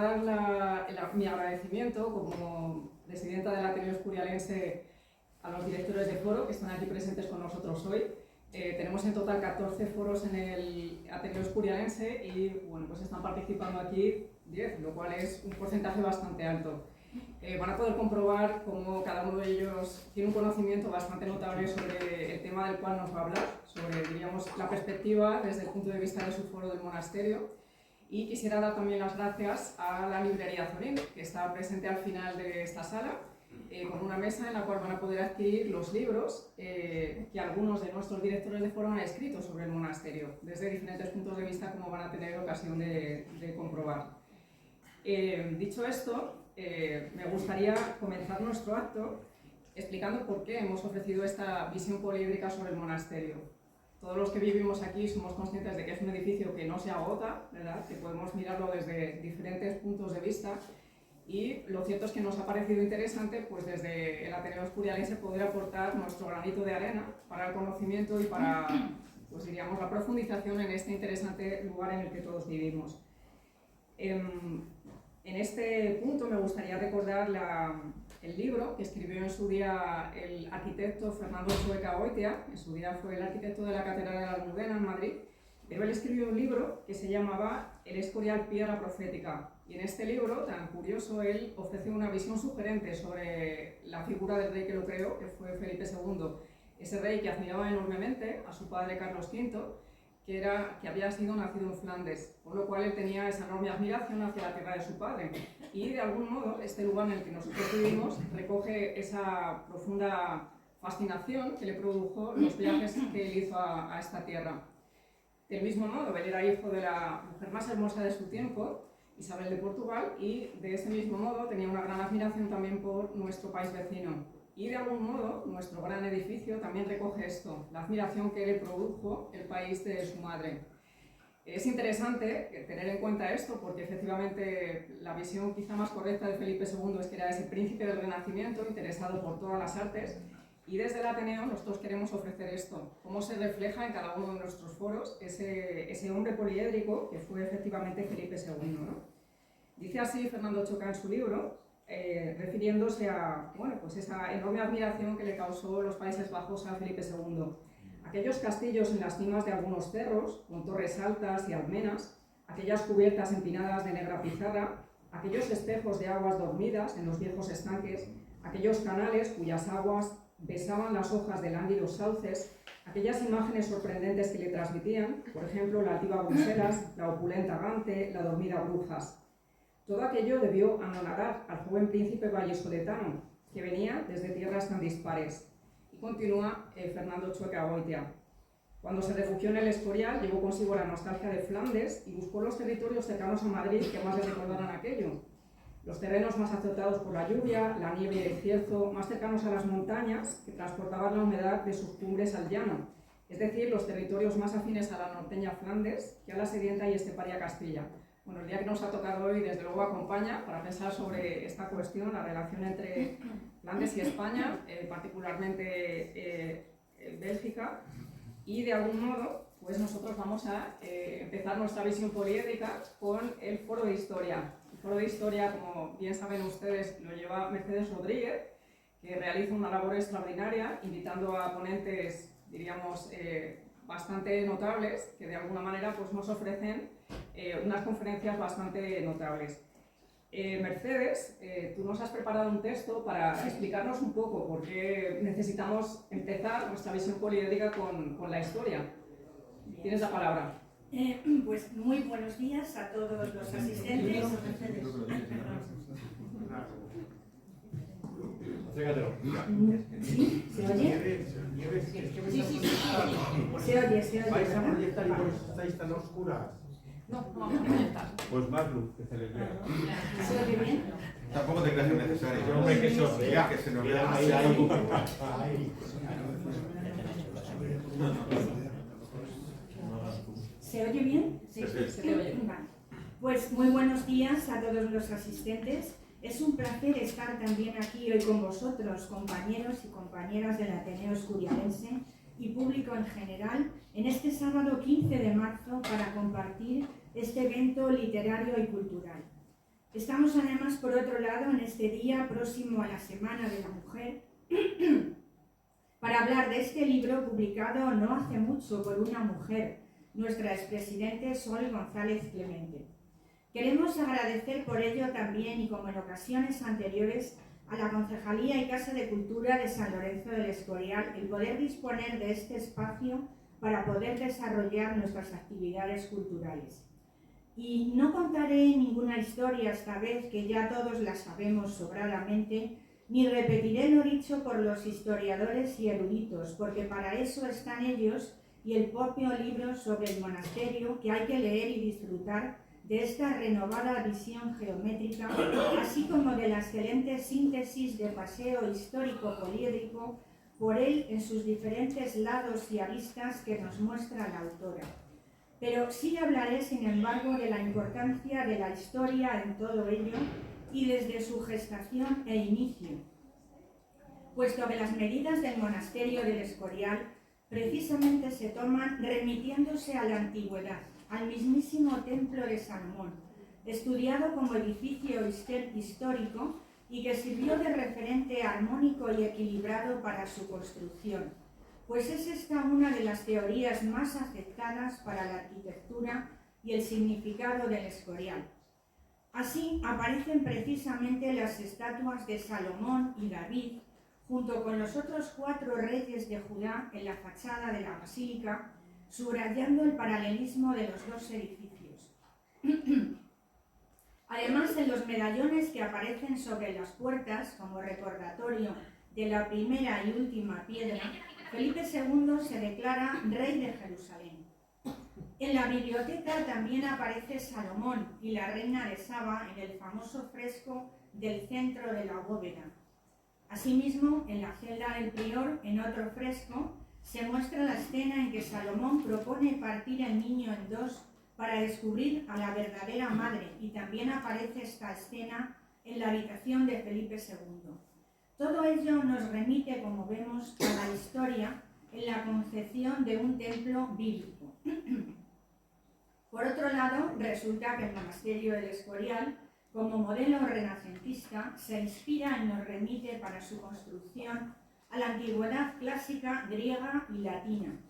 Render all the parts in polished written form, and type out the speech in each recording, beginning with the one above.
dar mi agradecimiento como presidenta del Ateneo Escurialense a los directores de foro que están aquí presentes con nosotros hoy. Tenemos en total 14 foros en el Ateneo Escurialense y bueno, pues están participando aquí 10, lo cual es un porcentaje bastante alto. Van a poder comprobar cómo cada uno de ellos tiene un conocimiento bastante notable sobre el tema del cual nos va a hablar, sobre, diríamos, la perspectiva desde el punto de vista de su foro del monasterio. Y quisiera dar también las gracias a la librería Zorín, que está presente al final de esta sala, con una mesa en la cual van a poder adquirir los libros que algunos de nuestros directores de foro han escrito sobre el monasterio, desde diferentes puntos de vista, como van a tener ocasión de comprobar. Dicho esto, me gustaría comenzar nuestro acto explicando por qué hemos ofrecido esta visión poliédrica sobre el monasterio. Todos los que vivimos aquí somos conscientes de que es un edificio que no se agota, ¿verdad? Que podemos mirarlo desde diferentes puntos de vista, y lo cierto es que nos ha parecido interesante, pues desde el Ateneo Escurialense, poder aportar nuestro granito de arena para el conocimiento y para, pues diríamos, la profundización en este interesante lugar en el que todos vivimos. En este punto me gustaría recordar el libro que escribió en su día el arquitecto Fernando Txueka-Goitia. En su día fue el arquitecto de la Catedral de la Almudena en Madrid, pero él escribió un libro que se llamaba El Escorial Piedra Profética, y en este libro tan curioso él ofrece una visión sugerente sobre la figura del rey que lo creó, que fue Felipe II, ese rey que admiraba enormemente a su padre Carlos V, que había sido nacido en Flandes, por lo cual él tenía esa enorme admiración hacia la tierra de su padre. Y de algún modo, este lugar en el que nosotros vivimos recoge esa profunda fascinación que le produjo los viajes que él hizo a esta tierra. Del mismo modo, él era hijo de la mujer más hermosa de su tiempo, Isabel de Portugal, y de ese mismo modo tenía una gran admiración también por nuestro país vecino. Y de algún modo, nuestro gran edificio también recoge esto, la admiración que le produjo el país de su madre. Es interesante tener en cuenta esto porque efectivamente la visión quizá más correcta de Felipe II es que era ese príncipe del Renacimiento, interesado por todas las artes, y desde el Ateneo nosotros queremos ofrecer esto, cómo se refleja en cada uno de nuestros foros ese hombre poliédrico que fue efectivamente Felipe II, ¿no? Dice así Fernando Txueka en su libro, refiriéndose a pues esa enorme admiración que le causó los Países Bajos a Felipe II. Aquellos castillos en las cimas de algunos cerros, con torres altas y almenas, aquellas cubiertas empinadas de negra pizarra, aquellos espejos de aguas dormidas en los viejos estanques, aquellos canales cuyas aguas besaban las hojas de lánguidos sauces, aquellas imágenes sorprendentes que le transmitían, por ejemplo, la altiva Bruselas, la opulenta Gante, la dormida Brujas. Todo aquello debió anonadar al joven príncipe vallisoletano, que venía desde tierras tan dispares. Y continúa Fernando Txueka-Goitia. Cuando se refugió en el Escorial, llevó consigo la nostalgia de Flandes y buscó los territorios cercanos a Madrid que más le recordaran aquello. Los terrenos más azotados por la lluvia, la nieve y el cierzo, más cercanos a las montañas, que transportaban la humedad de sus cumbres al llano, es decir, los territorios más afines a la norteña Flandes que a la sedienta y esteparia Castilla. Bueno, el día que nos ha tocado hoy, desde luego, acompaña para pensar sobre esta cuestión, la relación entre Flandes y España, particularmente Bélgica, y de algún modo, pues nosotros vamos a empezar nuestra visión poliédrica con el Foro de Historia. El Foro de Historia, como bien saben ustedes, lo lleva Mercedes Rodríguez, que realiza una labor extraordinaria, invitando a ponentes, diríamos, bastante notables, que de alguna manera pues, nos ofrecen unas conferencias bastante notables. Mercedes, tú nos has preparado un texto para explicarnos un poco por qué necesitamos empezar nuestra visión poliédrica con la historia. Tienes la palabra. Pues muy buenos días a todos los asistentes. ¿Sí? ¿Se oye? Se oye. ¿Vais a proyectar y por eso estáis tan oscuras? No vamos a proyectar. Pues más luz, que se les vea. ¿Se oye bien? Tampoco te creas necesario. Yo hombre que se os vea, que se nos vea. ¿Se oye bien? Sí, se te oye. Vale. Pues muy buenos días a todos los asistentes. Es un placer estar también aquí hoy con vosotros, compañeros y compañeras del Ateneo Escurialense y público en general, en este sábado 15 de marzo para compartir este evento literario y cultural. Estamos además, por otro lado, en este día próximo a la Semana de la Mujer, para hablar de este libro publicado no hace mucho por una mujer, nuestra expresidente Sol González Clemente. Queremos agradecer por ello también, y como en ocasiones anteriores, a la Concejalía y Casa de Cultura de San Lorenzo del Escorial el poder disponer de este espacio para poder desarrollar nuestras actividades culturales. Y no contaré ninguna historia esta vez, que ya todos la sabemos sobradamente, ni repetiré lo dicho por los historiadores y eruditos, porque para eso están ellos y el propio libro sobre el monasterio, que hay que leer y disfrutar de esta renovada visión geométrica, así como de la excelente síntesis de paseo histórico-poliédrico por él en sus diferentes lados y aristas que nos muestra la autora. Pero sí hablaré, sin embargo, de la importancia de la historia en todo ello y desde su gestación e inicio, puesto que las medidas del monasterio del Escorial precisamente se toman remitiéndose a la antigüedad, al mismísimo templo de Salomón, estudiado como edificio histórico y que sirvió de referente armónico y equilibrado para su construcción, pues es esta una de las teorías más aceptadas para la arquitectura y el significado del Escorial. Así aparecen precisamente las estatuas de Salomón y David, junto con los otros 4 reyes de Judá en la fachada de la basílica, subrayando el paralelismo de los 2 edificios. Además, en los medallones que aparecen sobre las puertas, como recordatorio de la primera y última piedra, Felipe II se declara rey de Jerusalén. En la biblioteca también aparece Salomón y la reina de Saba en el famoso fresco del centro de la bóveda. Asimismo, en la celda del prior, en otro fresco, se muestra la escena en que Salomón propone partir al niño en 2 para descubrir a la verdadera madre, y también aparece esta escena en la habitación de Felipe II. Todo ello nos remite, como vemos, a la historia en la concepción de un templo bíblico. Por otro lado, resulta que el monasterio del Escorial, como modelo renacentista, se inspira y nos remite para su construcción a la antigüedad clásica griega y latina,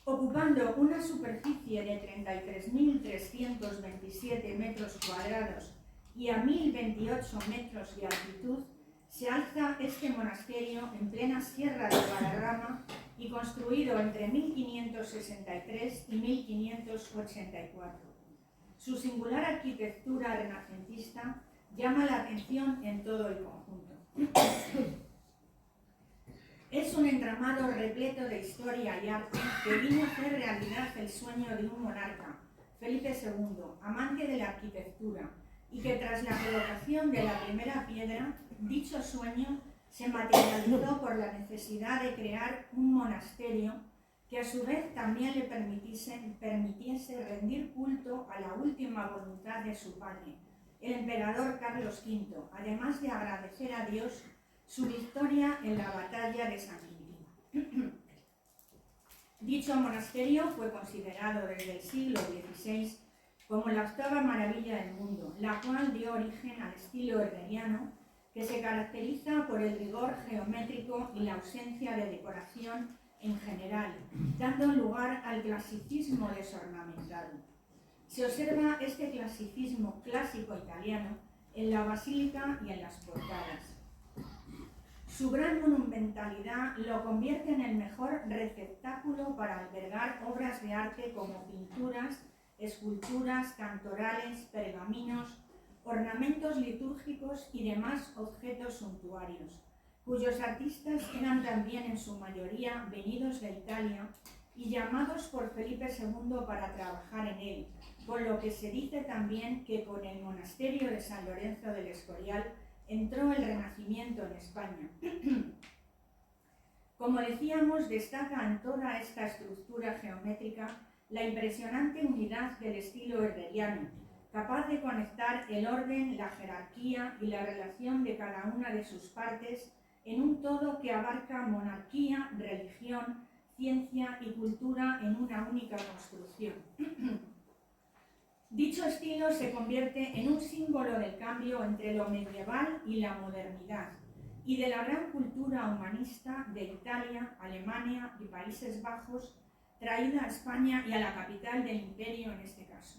ocupando una superficie de 33.327 metros cuadrados y a 1.028 metros de altitud. Se alza este monasterio en plena sierra de Guadarrama y construido entre 1563 y 1584. Su singular arquitectura renacentista llama la atención en todo el conjunto. Es un entramado repleto de historia y arte que vino a hacer realidad el sueño de un monarca, Felipe II, amante de la arquitectura, y que tras la colocación de la primera piedra, dicho sueño se materializó por la necesidad de crear un monasterio que a su vez también le permitiese rendir culto a la última voluntad de su padre, el emperador Carlos V, además de agradecer a Dios su victoria en la batalla de San Quintín. Dicho monasterio fue considerado desde el siglo XVI como la 8ª maravilla del mundo, la cual dio origen al estilo herreriano, que se caracteriza por el rigor geométrico y la ausencia de decoración en general, dando lugar al clasicismo desornamentado. Se observa este clasicismo clásico italiano en la basílica y en las portadas. Su gran monumentalidad lo convierte en el mejor receptáculo para albergar obras de arte como pinturas, esculturas, cantorales, pergaminos, ornamentos litúrgicos y demás objetos suntuarios, cuyos artistas eran también en su mayoría venidos de Italia y llamados por Felipe II para trabajar en él, con lo que se dice también que con el monasterio de San Lorenzo del Escorial entró el Renacimiento en España. Como decíamos, destaca en toda esta estructura geométrica la impresionante unidad del estilo herreriano, capaz de conectar el orden, la jerarquía y la relación de cada una de sus partes en un todo que abarca monarquía, religión, ciencia y cultura en una única construcción. Dicho estilo se convierte en un símbolo del cambio entre lo medieval y la modernidad, y de la gran cultura humanista de Italia, Alemania y Países Bajos, traída a España y a la capital del imperio en este caso.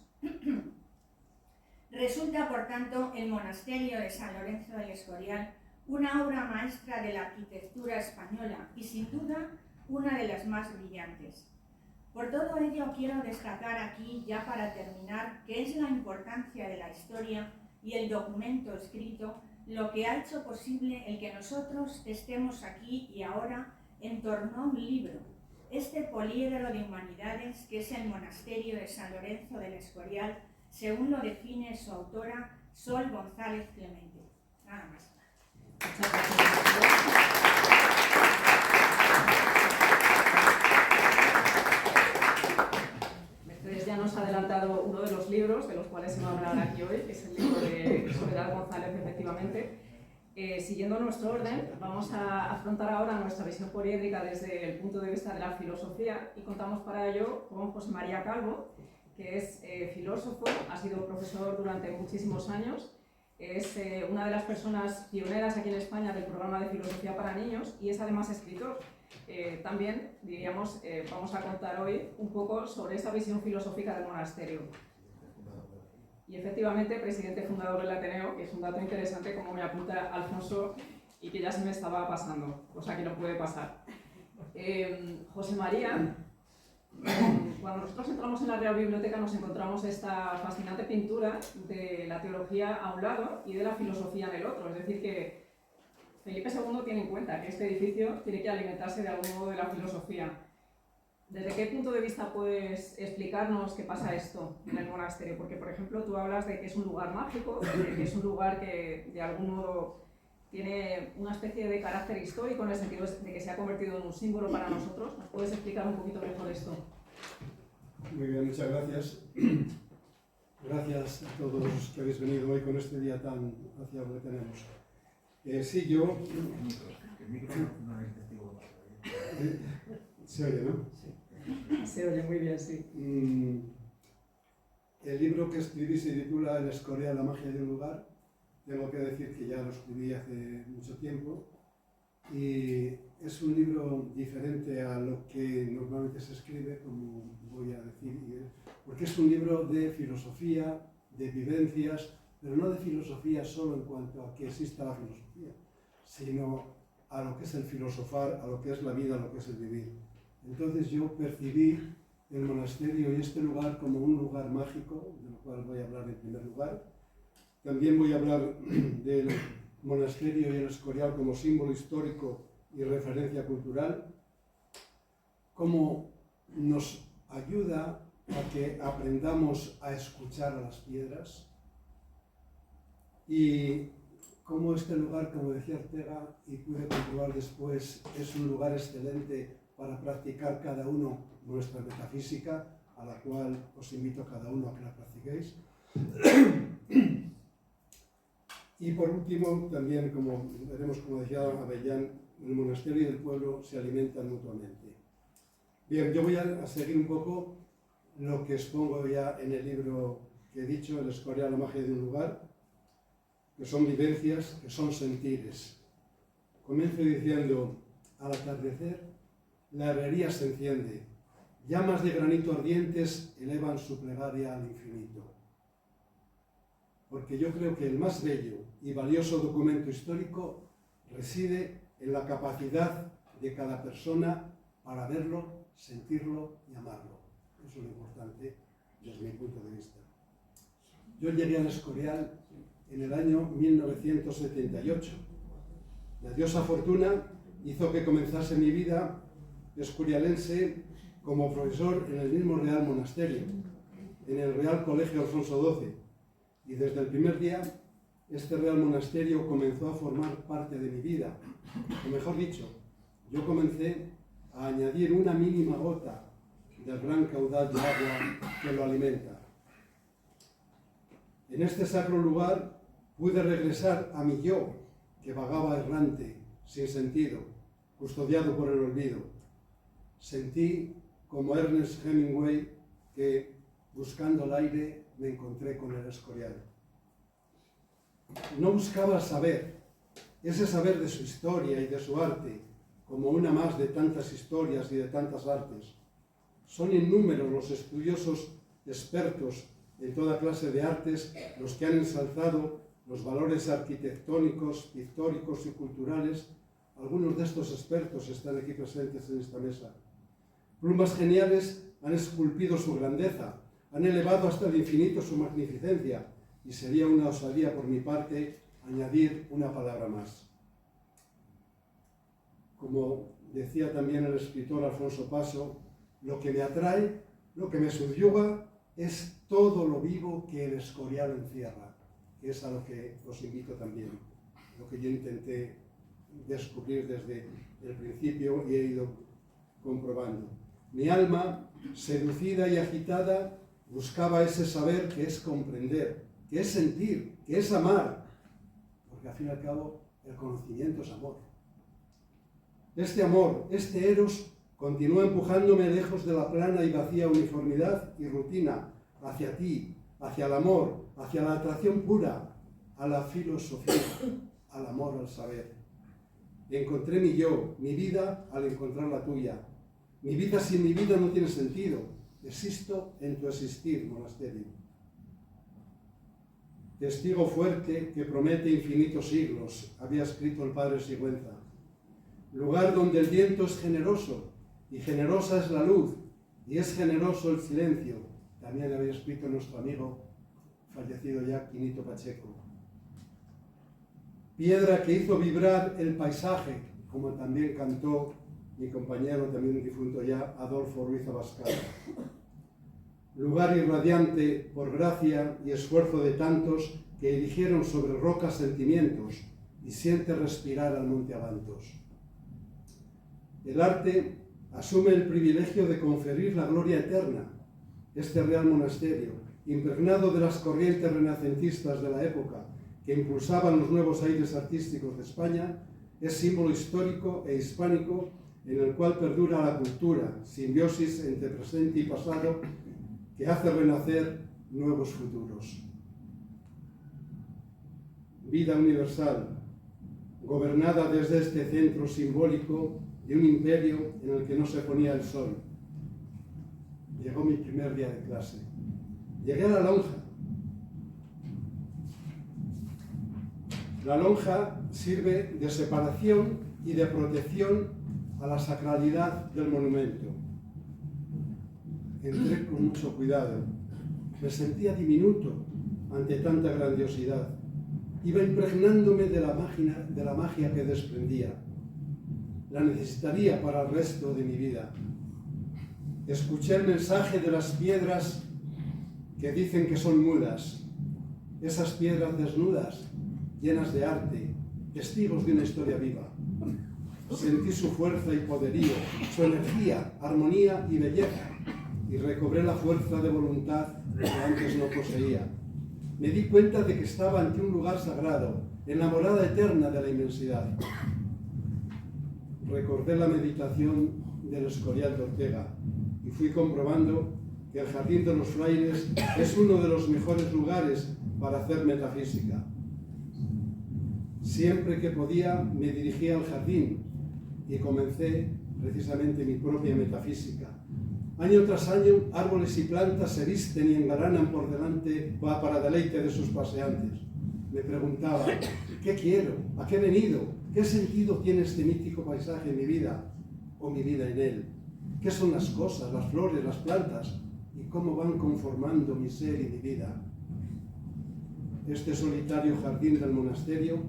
Resulta, por tanto, el monasterio de San Lorenzo del Escorial una obra maestra de la arquitectura española y, sin duda, una de las más brillantes. Por todo ello, quiero destacar aquí, ya para terminar, que es la importancia de la historia y el documento escrito lo que ha hecho posible el que nosotros estemos aquí y ahora en torno a un libro, este poliedro de humanidades que es el monasterio de San Lorenzo del Escorial, según lo define su autora, Sol González Clemente. Nada más. Muchas gracias. Mercedes ya nos ha adelantado uno de los libros de los cuales se va a hablar aquí hoy, que es el libro de Soledad González, efectivamente. Siguiendo nuestro orden, vamos a afrontar ahora nuestra visión poliédrica desde el punto de vista de la filosofía y contamos para ello con José María Calvo, que es filósofo, ha sido profesor durante muchísimos años, es una de las personas pioneras aquí en España del programa de filosofía para niños y es además escritor. También, diríamos, vamos a contar hoy un poco sobre esa visión filosófica del monasterio. Y efectivamente, presidente fundador del Ateneo, que es un dato interesante, como me apunta Alfonso, y que ya se me estaba pasando, cosa que no puede pasar. José María, cuando nosotros entramos en la Real Biblioteca nos encontramos esta fascinante pintura de la teología a un lado y de la filosofía en el otro. Es decir, que Felipe II tiene en cuenta que este edificio tiene que alimentarse de algún modo de la filosofía. ¿Desde qué punto de vista puedes explicarnos qué pasa esto en el monasterio? Porque, por ejemplo, tú hablas de que es un lugar mágico, de que es un lugar que de algún modo tiene una especie de carácter histórico en el sentido de que se ha convertido en un símbolo para nosotros. ¿Nos puedes explicar un poquito mejor esto? Muy bien, muchas gracias. Gracias a todos los que habéis venido hoy con este día tan aciago que tenemos. Sí, yo... El micro no es testigo. ¿Se oye, no? Sí. Se oye muy bien, sí. El libro que escribí se titula El Escorial, la magia de un lugar. Tengo que decir que ya lo escribí hace mucho tiempo y es un libro diferente a lo que normalmente se escribe, como voy a decir, porque es un libro de filosofía, de vivencias, pero no de filosofía solo en cuanto a que exista la filosofía, sino a lo que es el filosofar, a lo que es la vida, a lo que es el vivir. Entonces yo percibí el monasterio y este lugar como un lugar mágico, de lo cual voy a hablar en primer lugar. También voy a hablar del monasterio y el Escorial como símbolo histórico y referencia cultural, cómo nos ayuda a que aprendamos a escuchar a las piedras y cómo este lugar, como decía Ortega, y pude comprobar después, es un lugar excelente para practicar cada uno nuestra metafísica, a la cual os invito a cada uno a que la practiquéis. Y por último, también, como veremos, como decía Avellán, el monasterio y el pueblo se alimentan mutuamente. Bien, yo voy a seguir un poco lo que expongo ya en el libro que he dicho, El Escorial, la magia de un lugar, que son vivencias, que son sentires. Comienzo diciendo, al atardecer, la herrería se enciende, llamas de granito ardientes elevan su plegaria al infinito. Porque yo creo que el más bello y valioso documento histórico reside en la capacidad de cada persona para verlo, sentirlo y amarlo. Eso es lo importante desde mi punto de vista. Yo llegué al Escorial en el año 1978. La diosa Fortuna hizo que comenzase mi vida escorialense como profesor en el mismo Real Monasterio, en el Real Colegio Alfonso XII. Y desde el primer día, este Real Monasterio comenzó a formar parte de mi vida. O mejor dicho, yo comencé a añadir una mínima gota del gran caudal de agua que lo alimenta. En este sacro lugar pude regresar a mi yo, que vagaba errante, sin sentido, custodiado por el olvido. Sentí, como Ernest Hemingway, que buscando el aire me encontré con el Escorial. No buscaba saber, ese saber de su historia y de su arte, como una más de tantas historias y de tantas artes. Son innúmeros los estudiosos expertos en toda clase de artes los que han ensalzado los valores arquitectónicos, pictóricos y culturales. Algunos de estos expertos están aquí presentes en esta mesa. Plumas geniales han esculpido su grandeza, han elevado hasta el infinito su magnificencia, y sería una osadía por mi parte añadir una palabra más. Como decía también el escritor Alfonso Paso, lo que me atrae, lo que me subyuga, es todo lo vivo que el Escorial encierra, que es a lo que os invito también, lo que yo intenté descubrir desde el principio y he ido comprobando. Mi alma, seducida y agitada, buscaba ese saber que es comprender, que es sentir, que es amar, porque al fin y al cabo el conocimiento es amor. Este amor, este eros, continúa empujándome lejos de la plana y vacía uniformidad y rutina, hacia ti, hacia el amor, hacia la atracción pura, a la filosofía, al amor al saber. Encontré mi yo, mi vida, al encontrar la tuya. Mi vida sin mi vida no tiene sentido. Existo en tu existir, monasterio. Testigo fuerte que promete infinitos siglos, había escrito el padre Sigüenza. Lugar donde el viento es generoso, y generosa es la luz, y es generoso el silencio. También había escrito nuestro amigo, fallecido ya, Quinito Pacheco. Piedra que hizo vibrar el paisaje, como también cantó mi compañero, también difunto ya, Adolfo Ruiz Abascal. Lugar irradiante por gracia y esfuerzo de tantos que erigieron sobre rocas sentimientos y siente respirar al monte Abantos. El arte asume el privilegio de conferir la gloria eterna. Este real monasterio, impregnado de las corrientes renacentistas de la época que impulsaban los nuevos aires artísticos de España, es símbolo histórico e hispánico en el cual perdura la cultura, simbiosis entre presente y pasado, que hace renacer nuevos futuros. Vida universal, gobernada desde este centro simbólico de un imperio en el que no se ponía el sol. Llegó mi primer día de clase. Llegué a la lonja. La lonja sirve de separación y de protección a la sacralidad del monumento. Entré con mucho cuidado. Me sentía diminuto ante tanta grandiosidad. Iba impregnándome de la magia que desprendía. La necesitaría para el resto de mi vida. Escuché el mensaje de las piedras que dicen que son mudas. Esas piedras desnudas, llenas de arte, testigos de una historia viva. Sentí su fuerza y poderío, su energía, armonía y belleza, y recobré la fuerza de voluntad que antes no poseía. Me di cuenta de que estaba ante un lugar sagrado, enamorada eterna de la inmensidad. Recordé la meditación del Escorial de Ortega y fui comprobando que el Jardín de los Frailes es uno de los mejores lugares para hacer metafísica. Siempre que podía me dirigía al jardín y comencé precisamente mi propia metafísica. Año tras año, árboles y plantas se visten y engalanan por delante para deleite de sus paseantes. Me preguntaba, ¿qué quiero? ¿A qué he venido? ¿Qué sentido tiene este mítico paisaje en mi vida o mi vida en él? ¿Qué son las cosas, las flores, las plantas? ¿Y cómo van conformando mi ser y mi vida? Este solitario jardín del monasterio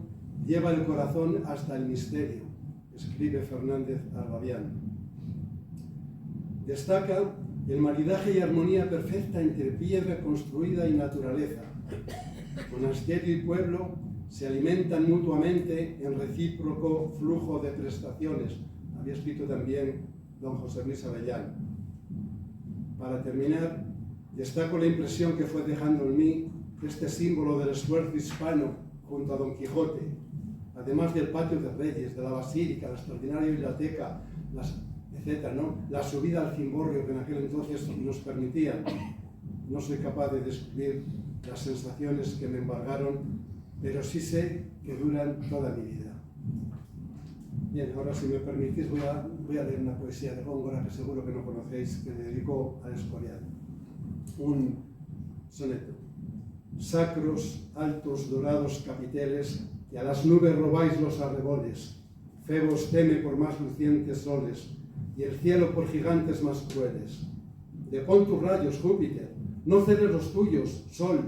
lleva el corazón hasta el misterio, escribe Fernández Arbabián. Destaca el maridaje y armonía perfecta entre piedra construida y naturaleza. Monasterio y pueblo se alimentan mutuamente en recíproco flujo de prestaciones. Había escrito también don José Luis Avellán. Para terminar, destaco la impresión que fue dejando en mí este símbolo del esfuerzo hispano junto a Don Quijote, además del patio de Reyes, de la basílica, la extraordinaria biblioteca, etc., ¿no? La subida al cimborrio que en aquel entonces nos permitían. no soy capaz de describir las sensaciones que me embargaron, pero sí sé que duran toda mi vida. Bien, ahora si me permitís voy a leer una poesía de Góngora que seguro que no conocéis, que le dedico al Escorial. Un soneto. Sacros, altos, dorados capiteles, que a las nubes robáis los arreboles. Febos teme por más lucientes soles, y el cielo por gigantes más crueles. Depón tus rayos, Júpiter, no cedes los tuyos, Sol,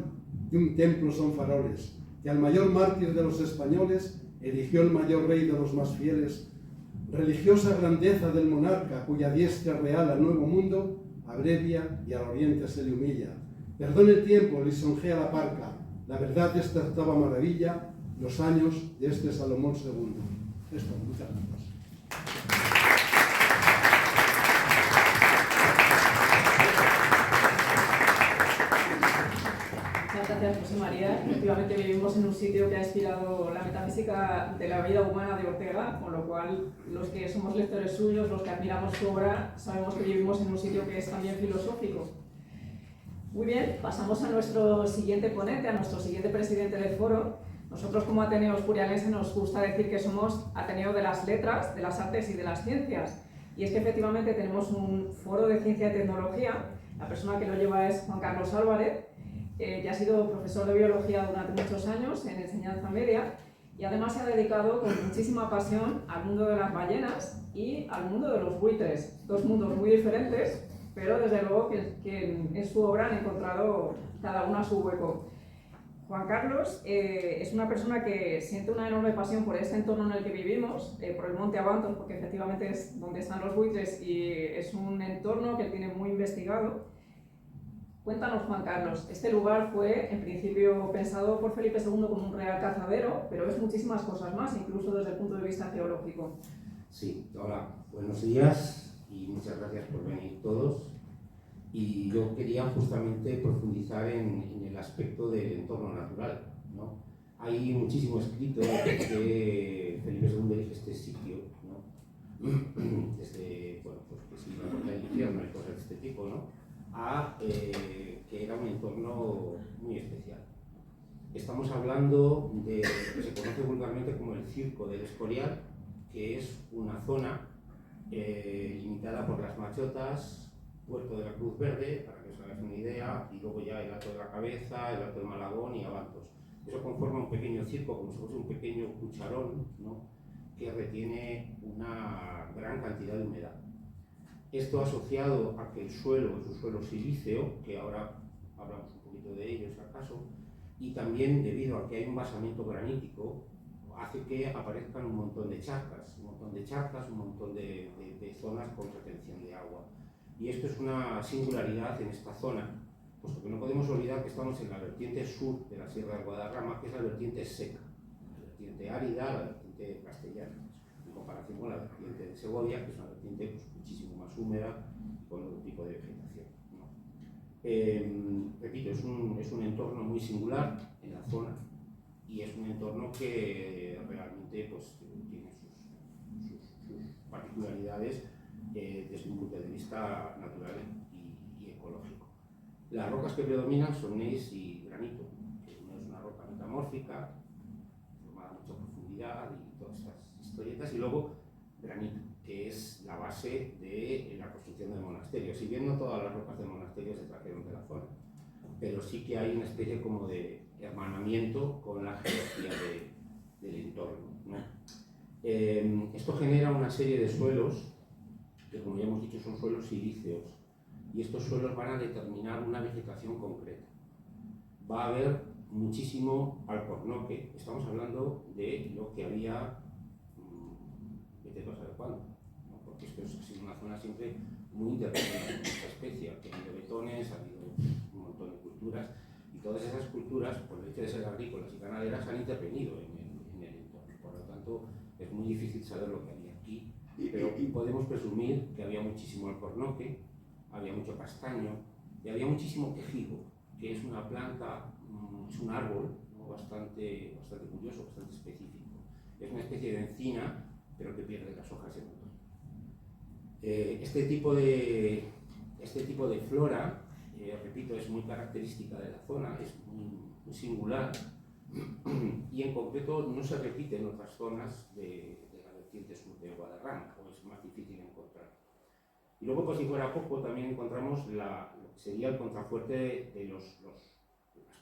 que un templo son faroles, que al mayor mártir de los españoles eligió el mayor rey de los más fieles. Religiosa grandeza del monarca, cuya diestra real al nuevo mundo abrevia y al oriente se le humilla. Perdón el tiempo, lisonjea la parca, la verdad de esta octava maravilla, los años de este Salomón II. Esto, muchas gracias. Muchas gracias, José María. Efectivamente vivimos en un sitio que ha inspirado la metafísica de la vida humana de Ortega, con lo cual los que somos lectores suyos, los que admiramos su obra, sabemos que vivimos en un sitio que es también filosófico. Muy bien, pasamos a nuestro siguiente ponente, a nuestro siguiente presidente del foro. Nosotros como Ateneo Escurialense nos gusta decir que somos Ateneo de las letras, de las artes y de las ciencias. Y es que efectivamente tenemos un foro de ciencia y tecnología. La persona que lo lleva es Juan Carlos Álvarez, que ha sido profesor de biología durante muchos años en enseñanza media y además se ha dedicado con muchísima pasión al mundo de las ballenas y al mundo de los buitres. Dos mundos muy diferentes, pero desde luego que en su obra han encontrado cada una su hueco. Juan Carlos es una persona que siente una enorme pasión por este entorno en el que vivimos, por el Monte Abantos, porque efectivamente es donde están los buitres y es un entorno que él tiene muy investigado. Cuéntanos, Juan Carlos, este lugar fue en principio pensado por Felipe II como un real cazadero, pero es muchísimas cosas más, incluso desde el punto de vista geológico. Sí, hola, buenos días y muchas gracias por venir todos. Y yo quería justamente profundizar en el aspecto del entorno natural, ¿no? Hay muchísimo escrito que Felipe II elige este sitio, ¿no? Desde, bueno, pues que se iba por el infierno y cosas de este tipo, ¿no? A que era un entorno muy especial. Estamos hablando de lo que se conoce vulgarmente como el Circo del Escorial, que es una zona limitada por las Machotas, Puerto de la Cruz Verde, para que os hagáis una idea, y luego ya el Hato de la Cabeza, el Hato de Malagón y Abantos. Eso conforma un pequeño circo, como si fuese un pequeño cucharón, ¿no?, que retiene una gran cantidad de humedad. Esto asociado a que el suelo es un suelo silíceo, que ahora hablamos un poquito de ello si acaso, y también debido a que hay un basamiento granítico, hace que aparezcan un montón de charcas, un montón de zonas con retención de agua. Y esto es una singularidad en esta zona, puesto que no podemos olvidar que estamos en la vertiente sur de la Sierra del Guadarrama, que es la vertiente seca, la vertiente árida, la vertiente castellana, en comparación con la vertiente de Segovia, que es una vertiente pues, muchísimo más húmeda, con otro tipo de vegetación, ¿no? Repito, es un entorno muy singular en la zona y es un entorno que realmente pues, tiene sus particularidades desde un punto de vista natural y ecológico. Las rocas que predominan son gneiss y granito, que no es una roca metamórfica, formada a mucha profundidad y todas estas historietas, y luego granito, que es la base de la construcción del monasterio. Si bien no todas las rocas del monasterio se trajeron de la zona, pero sí que hay una especie como de hermanamiento con la geología del entorno, ¿no? Esto genera una serie de suelos que, como ya hemos dicho, son suelos silíceos, y estos suelos van a determinar una vegetación concreta. Va a haber muchísimo alcornoque, estamos hablando de lo que había, vete a saber cuándo, ¿no? Porque esto ha sido una zona siempre muy intervenida con esta especie, ha habido betones, ha habido un montón de culturas, y todas esas culturas, por el hecho de ser agrícolas y ganaderas, han intervenido en el entorno. Por lo tanto, es muy difícil saber lo que había aquí, pero podemos presumir que había muchísimo alcornoque, había mucho castaño y había muchísimo quejigo, que es una planta, es un árbol, ¿no?, bastante curioso, bastante específico. Es una especie de encina, pero que pierde las hojas en otoño. Este tipo de flora repito, es muy característica de la zona, es muy singular y en concreto no se repite en otras zonas de la vertiente sur de Guadarrama, o es más difícil encontrar. Y luego, por si fuera poco, también encontramos lo que sería el contrafuerte de las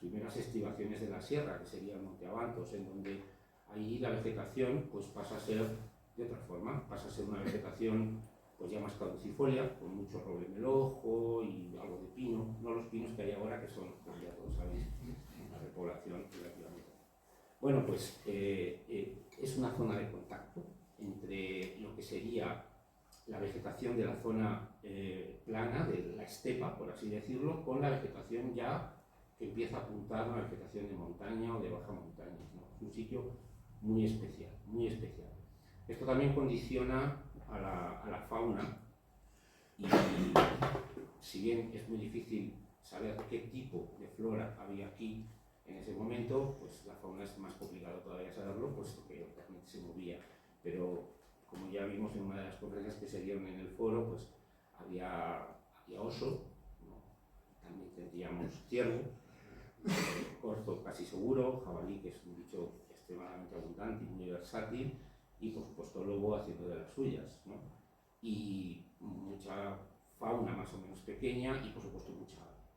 primeras estribaciones de la sierra, que sería el Monte Abantos, en donde ahí la vegetación pues, pasa a ser de otra forma, pasa a ser una vegetación pues, ya más caducifolia, con mucho roble melojo y algo de pino, no los pinos que hay ahora, que son, pues ya todos sabéis, una repoblación relativamente. Bueno, pues es una zona de contacto entre lo que sería la vegetación de la zona plana, de la estepa, por así decirlo, con la vegetación ya que empieza a apuntar a la vegetación de montaña o de baja montaña, ¿no? Es un sitio muy especial, muy especial. Esto también condiciona a la fauna y si bien es muy difícil saber qué tipo de flora había aquí en ese momento, pues la fauna es más complicado todavía saberlo, puesto que realmente se movía, pero como ya vimos en una de las conferencias que se dieron en el foro, pues había oso, ¿no? También tendríamos ciervo, corzo casi seguro, jabalí, que es un bicho extremadamente abundante y muy versátil, y por supuesto lobo haciendo de las suyas, ¿no? Y mucha fauna más o menos pequeña y por supuesto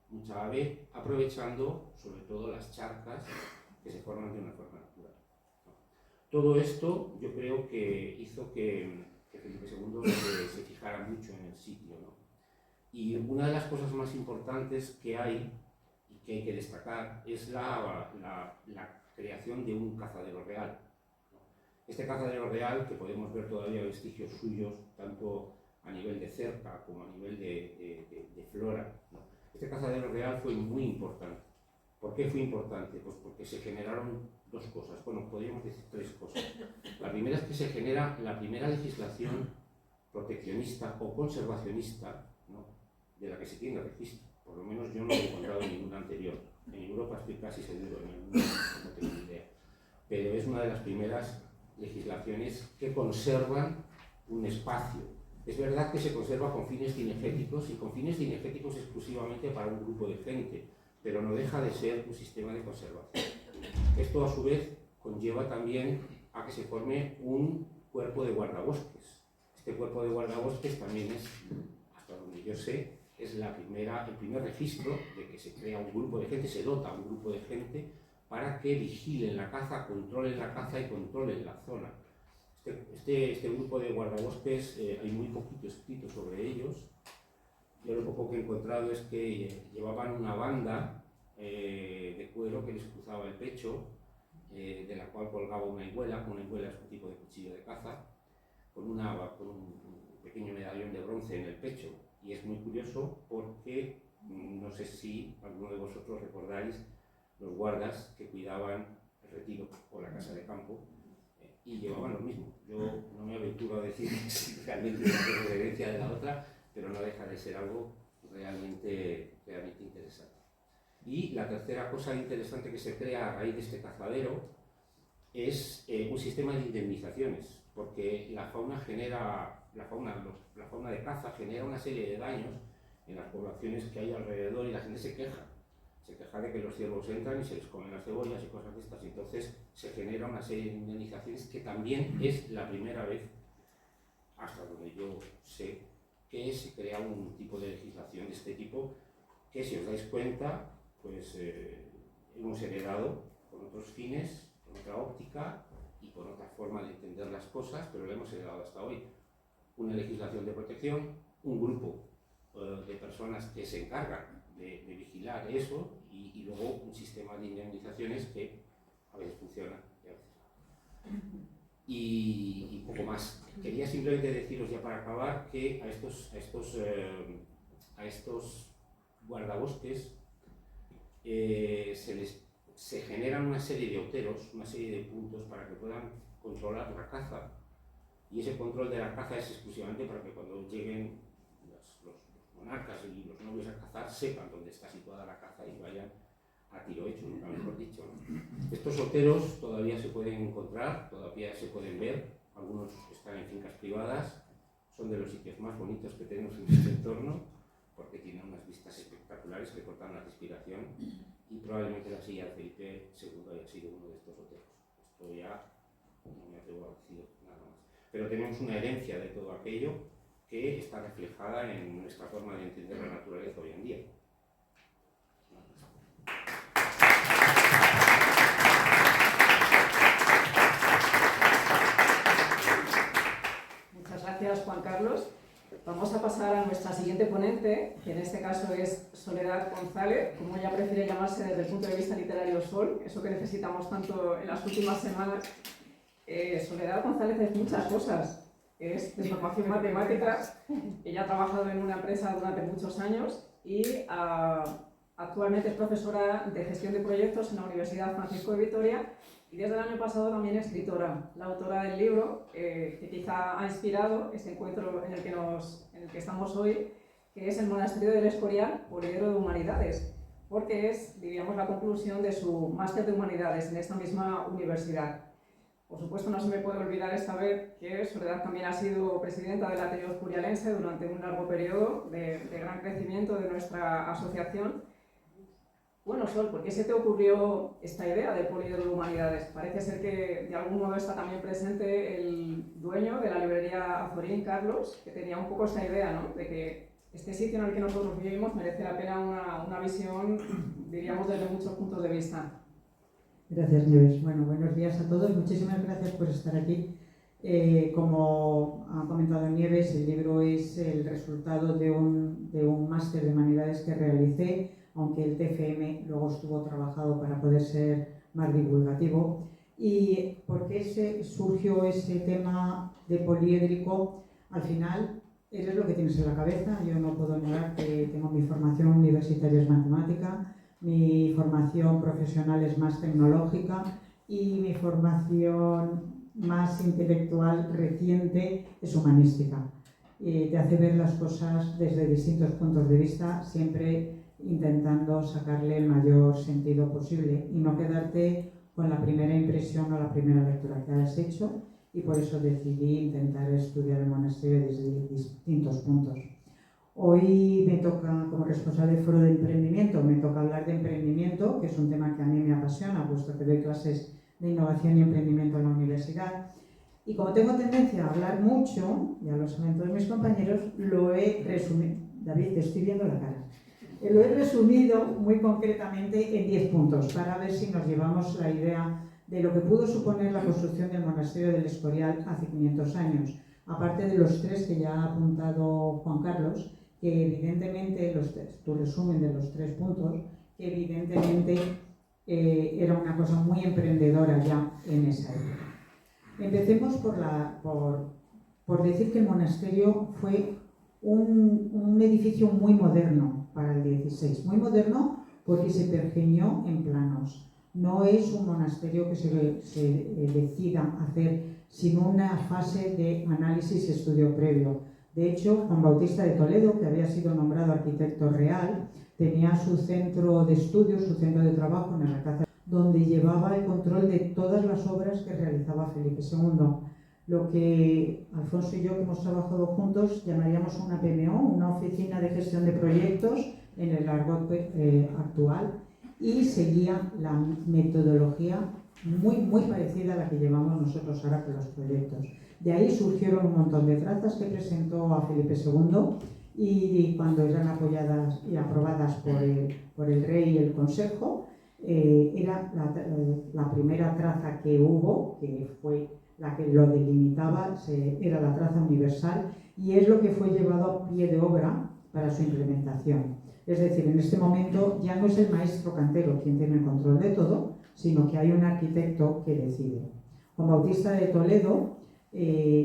mucha ave, aprovechando sobre todo las charcas que se forman de una forma natural, ¿no? Todo esto yo creo que hizo que Felipe II se fijara mucho en el sitio, ¿no? Y una de las cosas más importantes que hay y que hay que destacar es la creación de un cazadero real. Este cazadero real, que podemos ver todavía vestigios suyos, tanto a nivel de cerca como a nivel de flora, ¿no? Este cazadero real fue muy importante. ¿Por qué fue importante? Pues porque se generaron dos cosas, bueno, podríamos decir tres cosas. La primera es que se genera la primera legislación proteccionista o conservacionista, ¿no? De la que se tiene registro. Por lo menos yo no he encontrado ninguna anterior. En Europa estoy casi seguro, en el mundo no tengo ni idea. Pero es una de las primeras legislaciones que conservan un espacio. Es verdad que se conserva con fines cinegéticos y con fines cinegéticos exclusivamente para un grupo de gente, pero no deja de ser un sistema de conservación. Esto a su vez conlleva también a que se forme un cuerpo de guardabosques. Este cuerpo de guardabosques también es, hasta donde yo sé, es el primer registro de que se crea un grupo de gente, se dota a un grupo de gente para que vigilen la caza, controlen la caza y controlen la zona. Este grupo de guardabosques, hay muy poquito escrito sobre ellos. Yo lo poco que he encontrado es que llevaban una banda de cuero que les cruzaba el pecho, de la cual colgaba una hijuela es un tipo de cuchillo de caza, con un pequeño medallón de bronce en el pecho. Y es muy curioso porque no sé si alguno de vosotros recordáis los guardas que cuidaban el retiro o la casa de campo y llevaban lo mismo. Yo no me aventuro a decir si realmente es una referencia de la otra, pero no deja de ser algo realmente interesante. Y la tercera cosa interesante que se crea a raíz de este cazadero es un sistema de indemnizaciones, porque la fauna de caza genera una serie de daños en las poblaciones que hay alrededor y la gente se queja de que los ciervos entran y se les comen las cebollas y cosas de estas, y entonces se genera una serie de indemnizaciones que también es la primera vez, hasta donde yo sé, que se crea un tipo de legislación de este tipo, que si os dais cuenta, pues hemos heredado con otros fines, con otra óptica y con otra forma de entender las cosas, pero lo hemos heredado hasta hoy. Una legislación de protección, un grupo de personas que se encargan de vigilar eso y luego un sistema de indemnizaciones que a veces funciona y a veces no. Y poco más. Quería simplemente deciros ya para acabar que a estos guardabosques se generan una serie de outeros, una serie de puntos para que puedan controlar la caza, y ese control de la caza es exclusivamente para que cuando lleguen los monarcas y los nobles a cazar sepan dónde está situada la caza y vayan a tiro hecho, nunca mejor dicho, ¿no? Estos outeros todavía se pueden encontrar, todavía se pueden ver, algunos están en fincas privadas, son de los sitios más bonitos que tenemos en este entorno, porque tiene unas vistas espectaculares que cortan la respiración y probablemente la silla de Felipe II haya sido uno de estos hoteles. Esto ya no me atrevo a decir nada más. Pero tenemos una herencia de todo aquello que está reflejada en nuestra forma de entender la naturaleza hoy en día. Muchas gracias, Juan Carlos. Vamos a pasar a nuestra siguiente ponente, que en este caso es Soledad González, como ella prefiere llamarse desde el punto de vista literario Sol, eso que necesitamos tanto en las últimas semanas. Soledad González es muchas cosas. Es de formación matemática, ella ha trabajado en una empresa durante muchos años y actualmente es profesora de gestión de proyectos en la Universidad Francisco de Vitoria y desde el año pasado también es escritora, la autora del libro que quizá ha inspirado este encuentro en el que estamos hoy, que es El monasterio del Escorial, Poliedro de Humanidades, porque es, diríamos, la conclusión de su máster de Humanidades en esta misma universidad. Por supuesto, no se me puede olvidar saber que Soledad también ha sido presidenta del Ateneo Escurialense durante un largo periodo de gran crecimiento de nuestra asociación. Bueno, Sol, ¿por qué se te ocurrió esta idea del Poliedro de Humanidades? Parece ser que de algún modo está también presente el dueño de la librería Azorín, Carlos, que tenía un poco esta idea, ¿no?, de que este sitio en el que nosotros vivimos merece la pena una visión, diríamos, desde muchos puntos de vista. Gracias, Nieves. Bueno, buenos días a todos. Muchísimas gracias por estar aquí. Como ha comentado Nieves, el libro es el resultado de un máster de humanidades que realicé, aunque el TFM luego estuvo trabajado para poder ser más divulgativo. ¿Y por qué surgió ese tema de poliédrico? Al final, eres lo que tienes en la cabeza. Yo no puedo negar que tengo mi formación universitaria es matemática, mi formación profesional es más tecnológica y mi formación más intelectual reciente es humanística. Te hace ver las cosas desde distintos puntos de vista, siempre intentando sacarle el mayor sentido posible y no quedarte con la primera impresión o la primera lectura que has hecho, y por eso decidí intentar estudiar el monasterio desde distintos puntos. Hoy me toca, como responsable del Foro de Emprendimiento, me toca hablar de emprendimiento, que es un tema que a mí me apasiona, puesto que doy clases de innovación y emprendimiento en la universidad. Y como tengo tendencia a hablar mucho, ya lo saben todos mis compañeros, lo he resumido. David, te estoy viendo la cara. Lo he resumido muy concretamente en 10 puntos, para ver si nos llevamos la idea de lo que pudo suponer la construcción del monasterio del Escorial hace 500 años. Aparte de los 3 que ya ha apuntado Juan Carlos, que evidentemente, tu resumen de los 3 puntos, que evidentemente era una cosa muy emprendedora ya en esa época. Empecemos por decir que el monasterio fue un edificio muy moderno para el 16, muy moderno porque se pergeñó en planos. No es un monasterio que se decida hacer sin una fase de análisis y estudio previo. De hecho, Juan Bautista de Toledo, que había sido nombrado arquitecto real, tenía su centro de estudios, su centro de trabajo en el Alcázar, donde llevaba el control de todas las obras que realizaba Felipe II. Lo que Alfonso y yo, que hemos trabajado juntos, llamaríamos una PMO, una oficina de gestión de proyectos en el argot actual, y seguía la metodología muy parecida a la que llevamos nosotros ahora con los proyectos. De ahí surgieron un montón de trazas que presentó a Felipe II, y cuando eran apoyadas y aprobadas por el rey y el consejo, era la primera traza que hubo, que fue la que lo delimitaba, era la traza universal, y es lo que fue llevado a pie de obra para su implementación. Es decir, en este momento ya no es el maestro cantero quien tiene el control de todo, sino que hay un arquitecto que decide. Juan Bautista de Toledo,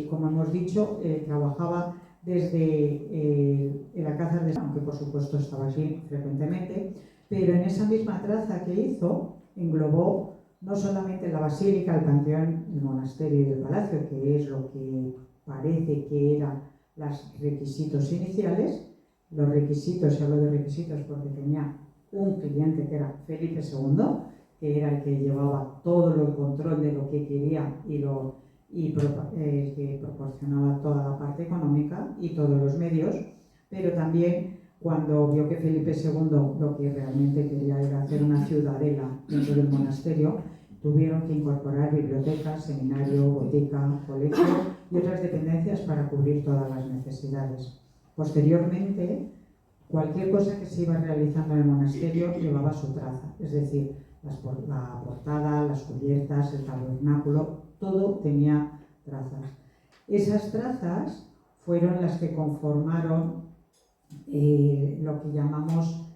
como hemos dicho, trabajaba desde el Alcázar de San, aunque por supuesto estaba allí frecuentemente, pero en esa misma traza que hizo englobó no solamente la basílica, el panteón, el monasterio y el palacio, que es lo que parece que eran los requisitos iniciales. Los requisitos, se hablo de requisitos porque tenía un cliente que era Felipe II, que era el que llevaba todo el control de lo que quería que proporcionaba toda la parte económica y todos los medios, pero también cuando vio que Felipe II lo que realmente quería era hacer una ciudadela dentro del monasterio, tuvieron que incorporar bibliotecas, seminario, botica, colegio y otras dependencias para cubrir todas las necesidades. Posteriormente, cualquier cosa que se iba realizando en el monasterio llevaba su traza, es decir, la portada, las cubiertas, el tabernáculo, todo tenía trazas. Esas trazas fueron las que conformaron lo que llamamos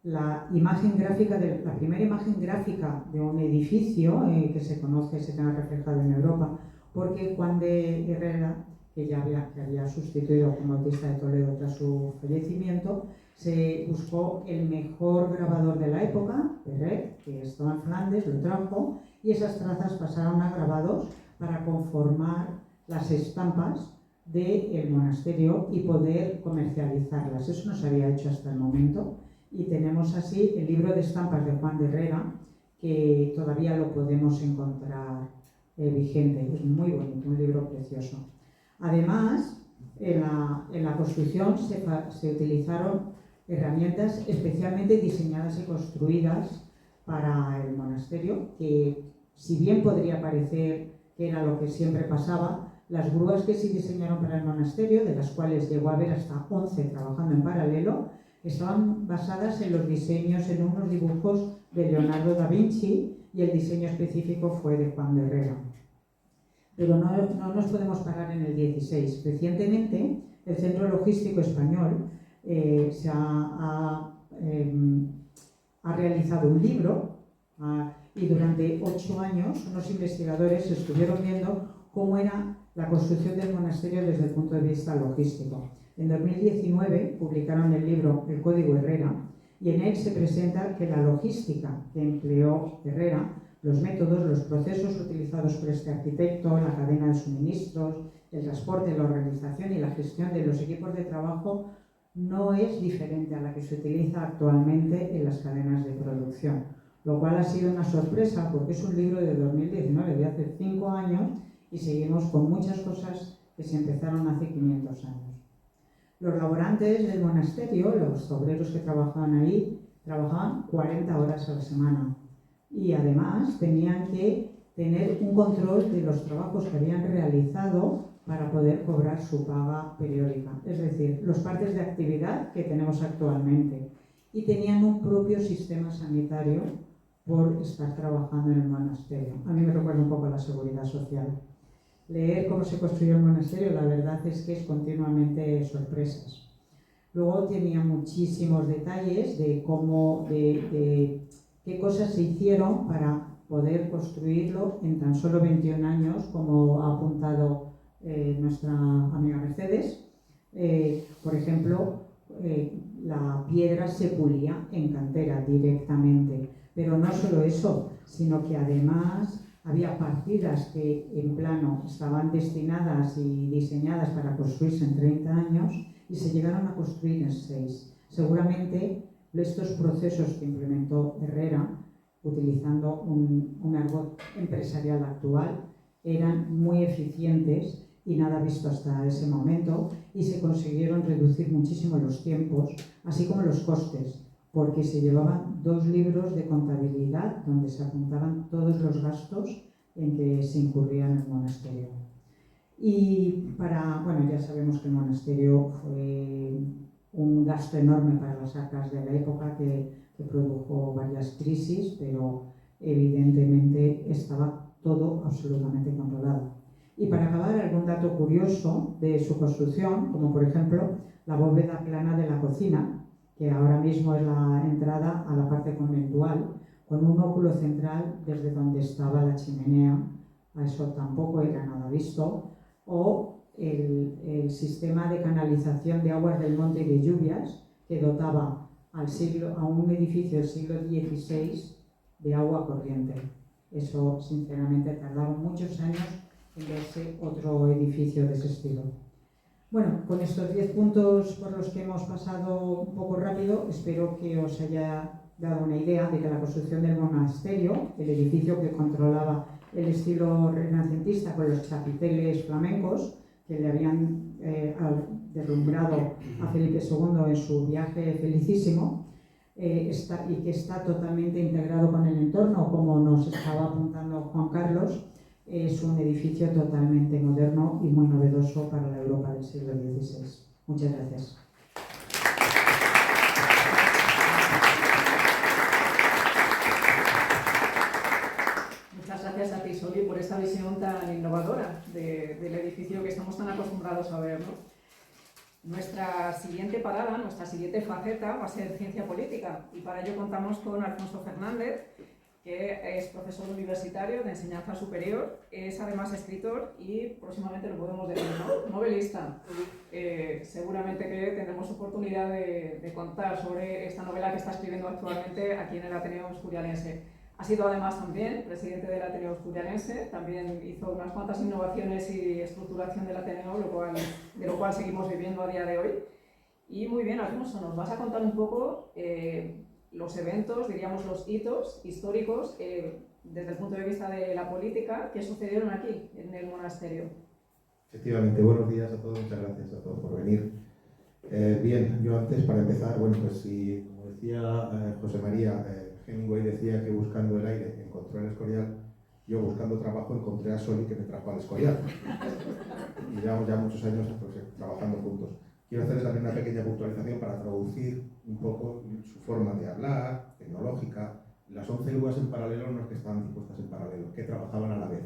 la imagen gráfica, la primera imagen gráfica de un edificio que se conoce, se tenga reflejado en Europa, porque Juan de Herrera, que había sustituido a Juan Bautista de Toledo tras su fallecimiento, se buscó el mejor grabador de la época, Perret, que estaba en Flandes, lo trajo, y esas trazas pasaron a grabados para conformar las estampas del monasterio y poder comercializarlas. Eso no se había hecho hasta el momento, y tenemos así el libro de estampas de Juan de Herrera, que todavía lo podemos encontrar vigente. Es muy bonito, un libro precioso. Además, en la construcción se utilizaron herramientas especialmente diseñadas y construidas para el monasterio, que si bien podría parecer que era lo que siempre pasaba, las grúas que se diseñaron para el monasterio, de las cuales llegó a haber hasta 11 trabajando en paralelo, estaban basadas en los diseños, en unos dibujos de Leonardo da Vinci, y el diseño específico fue de Juan de Herrera. Pero no nos podemos parar en el 16. Recientemente, el Centro Logístico Español ha realizado un libro y durante 8 años unos investigadores estuvieron viendo cómo era la construcción del monasterio desde el punto de vista logístico. En 2019 publicaron el libro El Código Herrera, y en él se presenta que la logística que empleó Herrera, los métodos, los procesos utilizados por este arquitecto, la cadena de suministros, el transporte, la organización y la gestión de los equipos de trabajo no es diferente a la que se utiliza actualmente en las cadenas de producción, lo cual ha sido una sorpresa porque es un libro de 2019, de hace 5 años, y seguimos con muchas cosas que se empezaron hace 500 años. Los laborantes del monasterio, los obreros que trabajaban ahí, trabajaban 40 horas a la semana, y además tenían que tener un control de los trabajos que habían realizado para poder cobrar su paga periódica, es decir, los partes de actividad que tenemos actualmente, y tenían un propio sistema sanitario por estar trabajando en el monasterio. A mí me recuerda un poco a la seguridad social. Leer cómo se construyó el monasterio, la verdad es que es continuamente sorpresas. Luego tenía muchísimos detalles de qué cosas se hicieron para poder construirlo en tan solo 21 años, como ha apuntado nuestra amiga Mercedes. Por ejemplo, la piedra se pulía en cantera directamente, pero no solo eso, sino que además había partidas que en plano estaban destinadas y diseñadas para construirse en 30 años y se llegaron a construir en 6. Seguramente estos procesos que implementó Herrera, utilizando un argot empresarial actual, eran muy eficientes y nada visto hasta ese momento, y se consiguieron reducir muchísimo los tiempos, así como los costes, porque se llevaban 2 libros de contabilidad donde se apuntaban todos los gastos en que se incurría en el monasterio. Y ya sabemos que el monasterio fue un gasto enorme para las arcas de la época que produjo varias crisis, pero evidentemente estaba todo absolutamente controlado. Y para acabar, algún dato curioso de su construcción, como por ejemplo la bóveda plana de la cocina, que ahora mismo es la entrada a la parte conventual, con un óculo central desde donde estaba la chimenea, a eso tampoco era nada visto, o el sistema de canalización de aguas del monte y de lluvias, que dotaba a un edificio del siglo XVI de agua corriente. Eso, sinceramente, tardaron muchos años en verse otro edificio de ese estilo. Bueno, con estos 10 puntos por los que hemos pasado un poco rápido, espero que os haya dado una idea de que la construcción del monasterio, el edificio que controlaba el estilo renacentista con los chapiteles flamencos, que le habían deslumbrado a Felipe II en su viaje felicísimo, y que está totalmente integrado con el entorno, como nos estaba apuntando Juan Carlos. Es un edificio totalmente moderno y muy novedoso para la Europa del siglo XVI. Muchas gracias. Muchas gracias a ti, Soli, por esta visión tan innovadora del edificio que estamos tan acostumbrados a ver, ¿no? Nuestra siguiente parada, nuestra siguiente faceta va a ser ciencia política, y para ello contamos con Alfonso Fernández, que es profesor universitario de enseñanza superior, es además escritor y próximamente lo podemos decir, ¿no? Novelista. Seguramente que tendremos oportunidad de contar sobre esta novela que está escribiendo actualmente aquí en el Ateneo Escurialense. Ha sido además también presidente del Ateneo Escurialense, también hizo unas cuantas innovaciones y estructuración del Ateneo, de lo cual seguimos viviendo a día de hoy. Y muy bien, Alfonso, nos vas a contar un poco los eventos, diríamos los hitos históricos, desde el punto de vista de la política, que sucedieron aquí, en el monasterio. Efectivamente, buenos días a todos, muchas gracias a todos por venir. Bien, yo antes, para empezar, bueno, pues si, como decía José María, Hemingway decía que buscando el aire encontró el Escorial, yo buscando trabajo encontré a Soli que me trajo al Escorial. Y llevamos ya muchos años pues, trabajando juntos. Quiero hacerles también una pequeña puntualización para traducir un poco su forma de hablar, tecnológica. Las 11 uvas en paralelo no es que estaban dispuestas en paralelo, que trabajaban a la vez.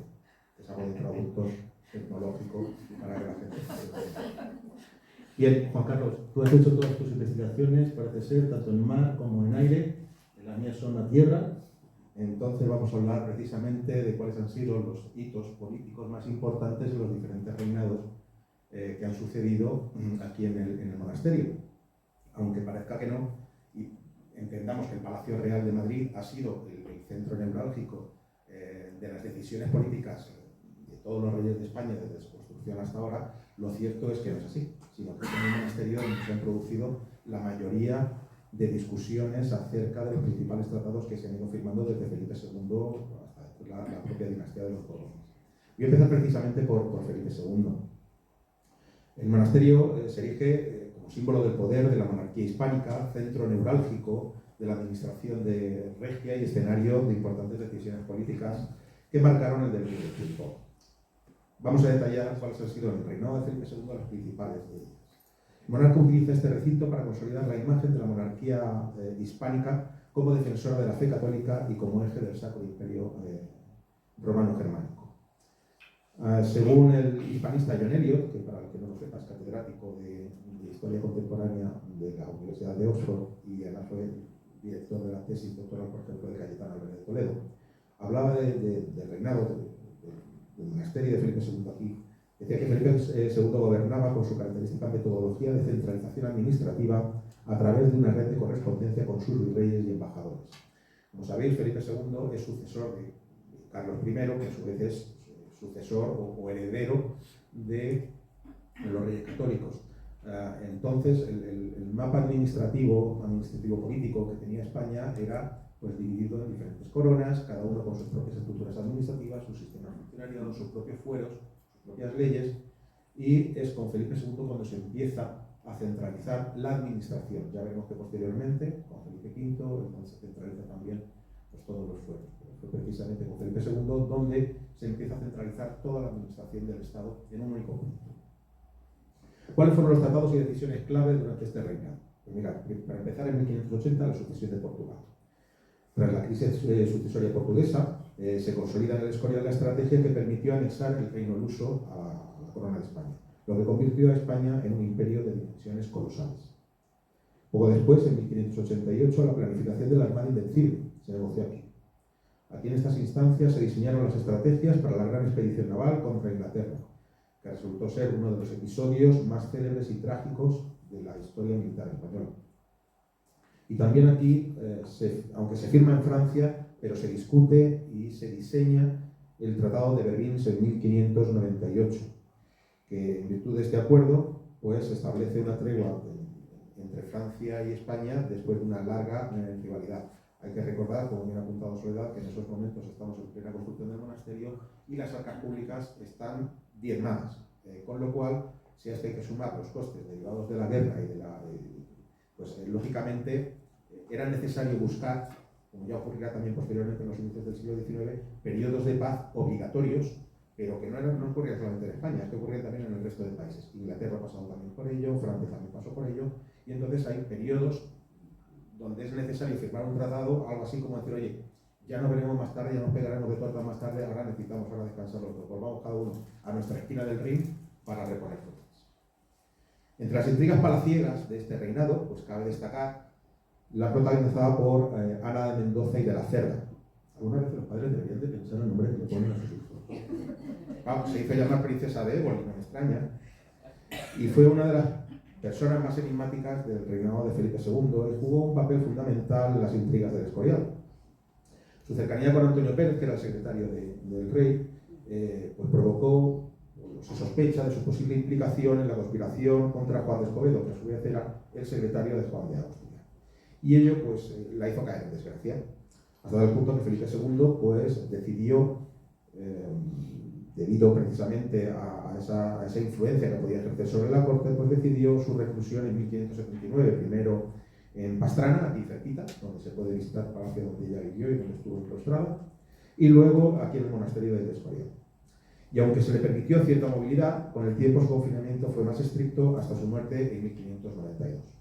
Es algo de traductor tecnológico para que la gente entienda. Bien, Juan Carlos, tú has hecho todas tus investigaciones, parece ser, tanto en mar como en aire. Las mías son a tierra. Entonces vamos a hablar precisamente de cuáles han sido los hitos políticos más importantes en los diferentes reinados que han sucedido aquí en el monasterio. Aunque parezca que no, y entendamos que el Palacio Real de Madrid ha sido el centro neurálgico de las decisiones políticas de todos los reyes de España desde su construcción hasta ahora, lo cierto es que no es así, sino que es en el monasterio donde se han producido la mayoría de discusiones acerca de los principales tratados que se han ido firmando desde Felipe II hasta la propia dinastía de los Borbones. Voy a empezar precisamente por Felipe II. El monasterio se erige como símbolo del poder de la monarquía hispánica, centro neurálgico de la administración de regia y escenario de importantes decisiones políticas que marcaron el devenir del tiempo. Vamos a detallar cuáles han sido en el reinado de Felipe II las principales de ellas. El monarca utiliza este recinto para consolidar la imagen de la monarquía hispánica como defensora de la fe católica y como eje del Sacro Imperio Romano-Germánico. Según el hispanista John Eliot, que para el que no lo sepa es catedrático de Historia Contemporánea de la Universidad de Oxford y además fue director de la tesis doctoral, por ejemplo, de Cayetano Álvarez de Toledo, hablaba del reinado del monasterio de Felipe II aquí. Decía que Felipe II gobernaba con su característica metodología de centralización administrativa a través de una red de correspondencia con sus virreyes y embajadores. Como sabéis, Felipe II es sucesor de Carlos I, que a su vez es sucesor o heredero de los reyes católicos. Entonces, el mapa administrativo político que tenía España era pues, dividido en diferentes coronas, cada uno con sus propias estructuras administrativas, sus sistemas funcionarios, sus propios fueros, sus propias leyes, y es con Felipe II cuando se empieza a centralizar la administración. Ya veremos que posteriormente, con Felipe V, entonces se centraliza también pues, todos los fueros. Fue precisamente con Felipe II donde se empieza a centralizar toda la administración del Estado en un único punto. ¿Cuáles fueron los tratados y decisiones clave durante este reinado? Pues mirad, para empezar, en 1580 la sucesión de Portugal. Tras la crisis sucesoria portuguesa, se consolida en el Escorial la estrategia que permitió anexar el reino luso a la corona de España, lo que convirtió a España en un imperio de dimensiones colosales. Poco después, en 1588, la planificación de la Armada Invencible se negoció aquí. Aquí en estas instancias se diseñaron las estrategias para la gran expedición naval contra Inglaterra, que resultó ser uno de los episodios más célebres y trágicos de la historia militar española. Y también aquí, aunque se firma en Francia, pero se discute y se diseña el Tratado de Vervins en 1598, que en virtud de este acuerdo pues, establece una tregua entre Francia y España después de una larga rivalidad. Hay que recordar, como bien ha apuntado Soledad, que en esos momentos estamos en plena construcción del monasterio y las arcas públicas están diezmadas. Con lo cual, si a esto hay que sumar los costes derivados de la guerra y pues lógicamente era necesario buscar, como ya ocurrirá también posteriormente en los inicios del siglo XIX, periodos de paz obligatorios, pero que no ocurría solamente en España, es que ocurría también en el resto de países. Inglaterra ha pasado también por ello, Francia también pasó por ello, y entonces hay periodos donde es necesario firmar un tratado, algo así como decir, oye, ya nos veremos más tarde, ya nos pegaremos de tuertas más tarde, ahora necesitamos descansar los dos, volvamos cada uno a nuestra esquina del Rin para reponer fuerzas. Entre las intrigas palaciegas de este reinado, pues cabe destacar la protagonizada por Ana de Mendoza y de la Cerda. Alguna vez los padres deberían de pensar en el nombre que le ponen a sus hijos. Vamos, se hizo llamar princesa de Éboli, no me extraña, y fue una de las personas más enigmáticas del reinado de Felipe II y jugó un papel fundamental en las intrigas del Escorial. Su cercanía con Antonio Pérez, que era el secretario del rey, pues provocó, se sospecha de su posible implicación en la conspiración contra Juan de Escobedo, que a su vez era el secretario de Juan de Austria. Y ello pues la hizo caer en desgracia, hasta tal punto que Felipe II pues decidió, debido precisamente a esa influencia que podía ejercer sobre la corte, pues decidió su reclusión en 1579, primero en Pastrana, aquí cerquita, donde se puede visitar el palacio donde ella vivió y donde estuvo enclaustrada, y luego aquí en el monasterio de Escorial. Y aunque se le permitió cierta movilidad, con el tiempo su confinamiento fue más estricto hasta su muerte en 1592.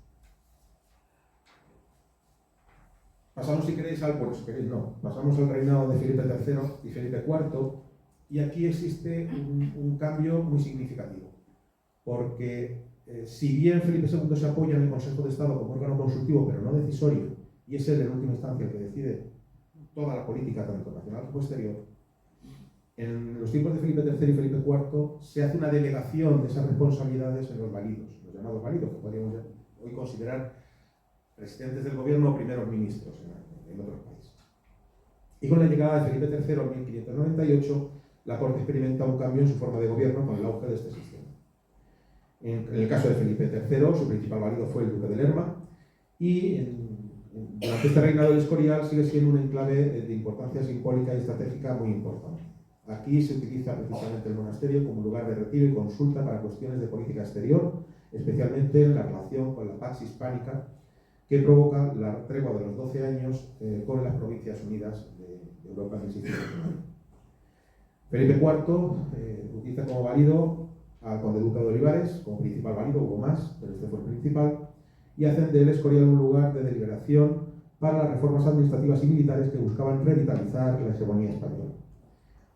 Pasamos, si queréis, pasamos al reinado de Felipe III y Felipe IV, y aquí existe un cambio muy significativo, porque si bien Felipe II se apoya en el Consejo de Estado como órgano consultivo, pero no decisorio, y es él en última instancia el que decide toda la política tanto nacional como exterior, en los tiempos de Felipe III y Felipe IV se hace una delegación de esas responsabilidades en los validos, los llamados validos, que podríamos hoy considerar presidentes del gobierno o primeros ministros en otros países. Y con la llegada de Felipe III en 1598, la corte experimenta un cambio en su forma de gobierno con el auge de este sistema. En el caso de Felipe III, su principal valido fue el duque de Lerma, y durante este reinado del Escorial sigue siendo un enclave de importancia simbólica y estratégica muy importante. Aquí se utiliza precisamente el monasterio como lugar de retiro y consulta para cuestiones de política exterior, especialmente en la relación con la Pax Hispánica, que provoca la tregua de los 12 años con las Provincias Unidas de Europa en 1609. Felipe IV utiliza como válido al conde duque de Olivares, como principal válido, hubo más, pero este fue el principal, y hacen del Escorial un lugar de deliberación para las reformas administrativas y militares que buscaban revitalizar la hegemonía española.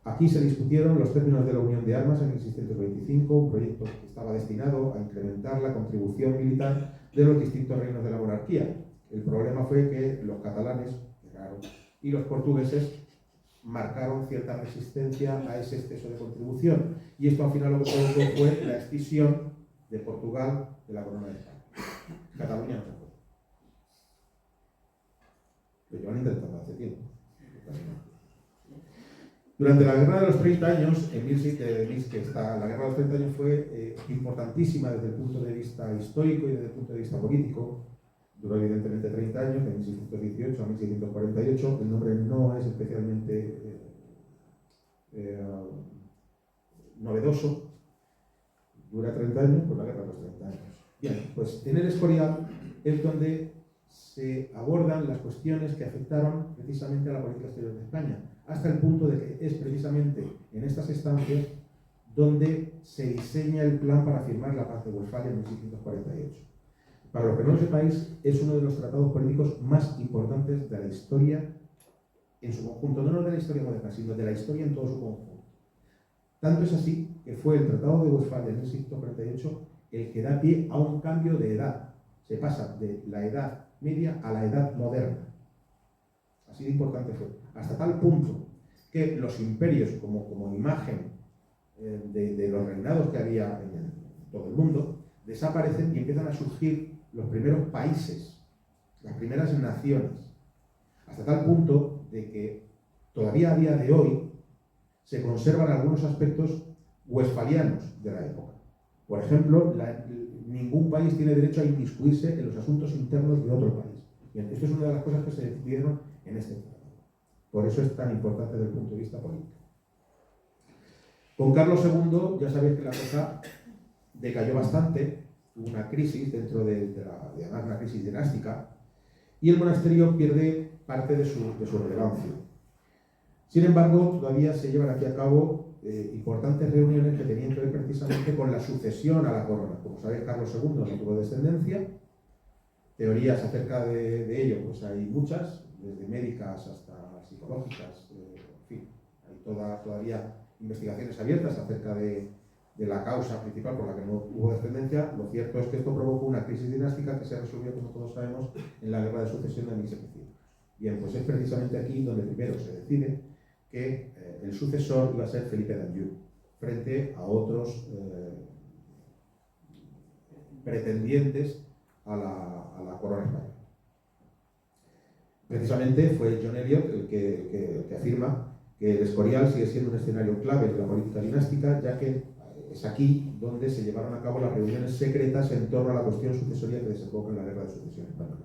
Aquí se discutieron los términos de la Unión de Armas en 1625, un proyecto que estaba destinado a incrementar la contribución militar de los distintos reinos de la monarquía. El problema fue que los catalanes y los portugueses marcaron cierta resistencia a ese exceso de contribución, y esto al final lo que provocó fue la escisión de Portugal de la corona de España. Cataluña no se fue. Lo llevan intentando hace tiempo. Durante la Guerra de los 30 años, la Guerra de los 30 años fue importantísima desde el punto de vista histórico y desde el punto de vista político. Duró evidentemente 30 años, de 1618 a 1648. El nombre no es especialmente novedoso. Dura 30 años, pues la Guerra de los 30 años. Bien, pues en el Escorial es donde se abordan las cuestiones que afectaron precisamente a la política exterior de España, hasta el punto de que es precisamente en estas estancias donde se diseña el plan para firmar la Paz de Westfalia en 1648. Para los que no lo sepáis, es uno de los tratados políticos más importantes de la historia en su conjunto, no de la historia moderna, sino de la historia en todo su conjunto. Tanto es así que fue el Tratado de Westfalia en 1648 el que da pie a un cambio de edad. Se pasa de la Edad Media a la Edad Moderna. Así de importante fue. Hasta tal punto que los imperios, como imagen de los reinados que había en todo el mundo, desaparecen y empiezan a surgir los primeros países, las primeras naciones. Hasta tal punto de que todavía a día de hoy se conservan algunos aspectos westfalianos de la época. Por ejemplo, ningún país tiene derecho a inmiscuirse en los asuntos internos de otro país. Bien, esto es una de las cosas que se decidieron en este tratado. Por eso es tan importante desde el punto de vista político. Con Carlos II ya sabéis que la cosa decayó bastante, hubo una crisis dentro de además una crisis dinástica, y el monasterio pierde parte de su relevancia. Sin embargo, todavía se llevan aquí a cabo importantes reuniones que tenían que ver precisamente con la sucesión a la corona. Como sabéis, Carlos II no tuvo descendencia. Teorías acerca de ello, pues hay muchas, desde médicas hasta psicológicas, en fin, hay todavía investigaciones abiertas acerca de la causa principal por la que no hubo descendencia. Lo cierto es que esto provocó una crisis dinástica que se resolvió, como todos sabemos, en la Guerra de Sucesión de 1700. Bien, pues es precisamente aquí donde primero se decide que el sucesor iba a ser Felipe d'Anjou, frente a otros pretendientes a la corona española. Precisamente fue John Eliot el que afirma que el Escorial sigue siendo un escenario clave de la política dinástica, ya que es aquí donde se llevaron a cabo las reuniones secretas en torno a la cuestión sucesoria que desemboca en la Guerra de Sucesión española.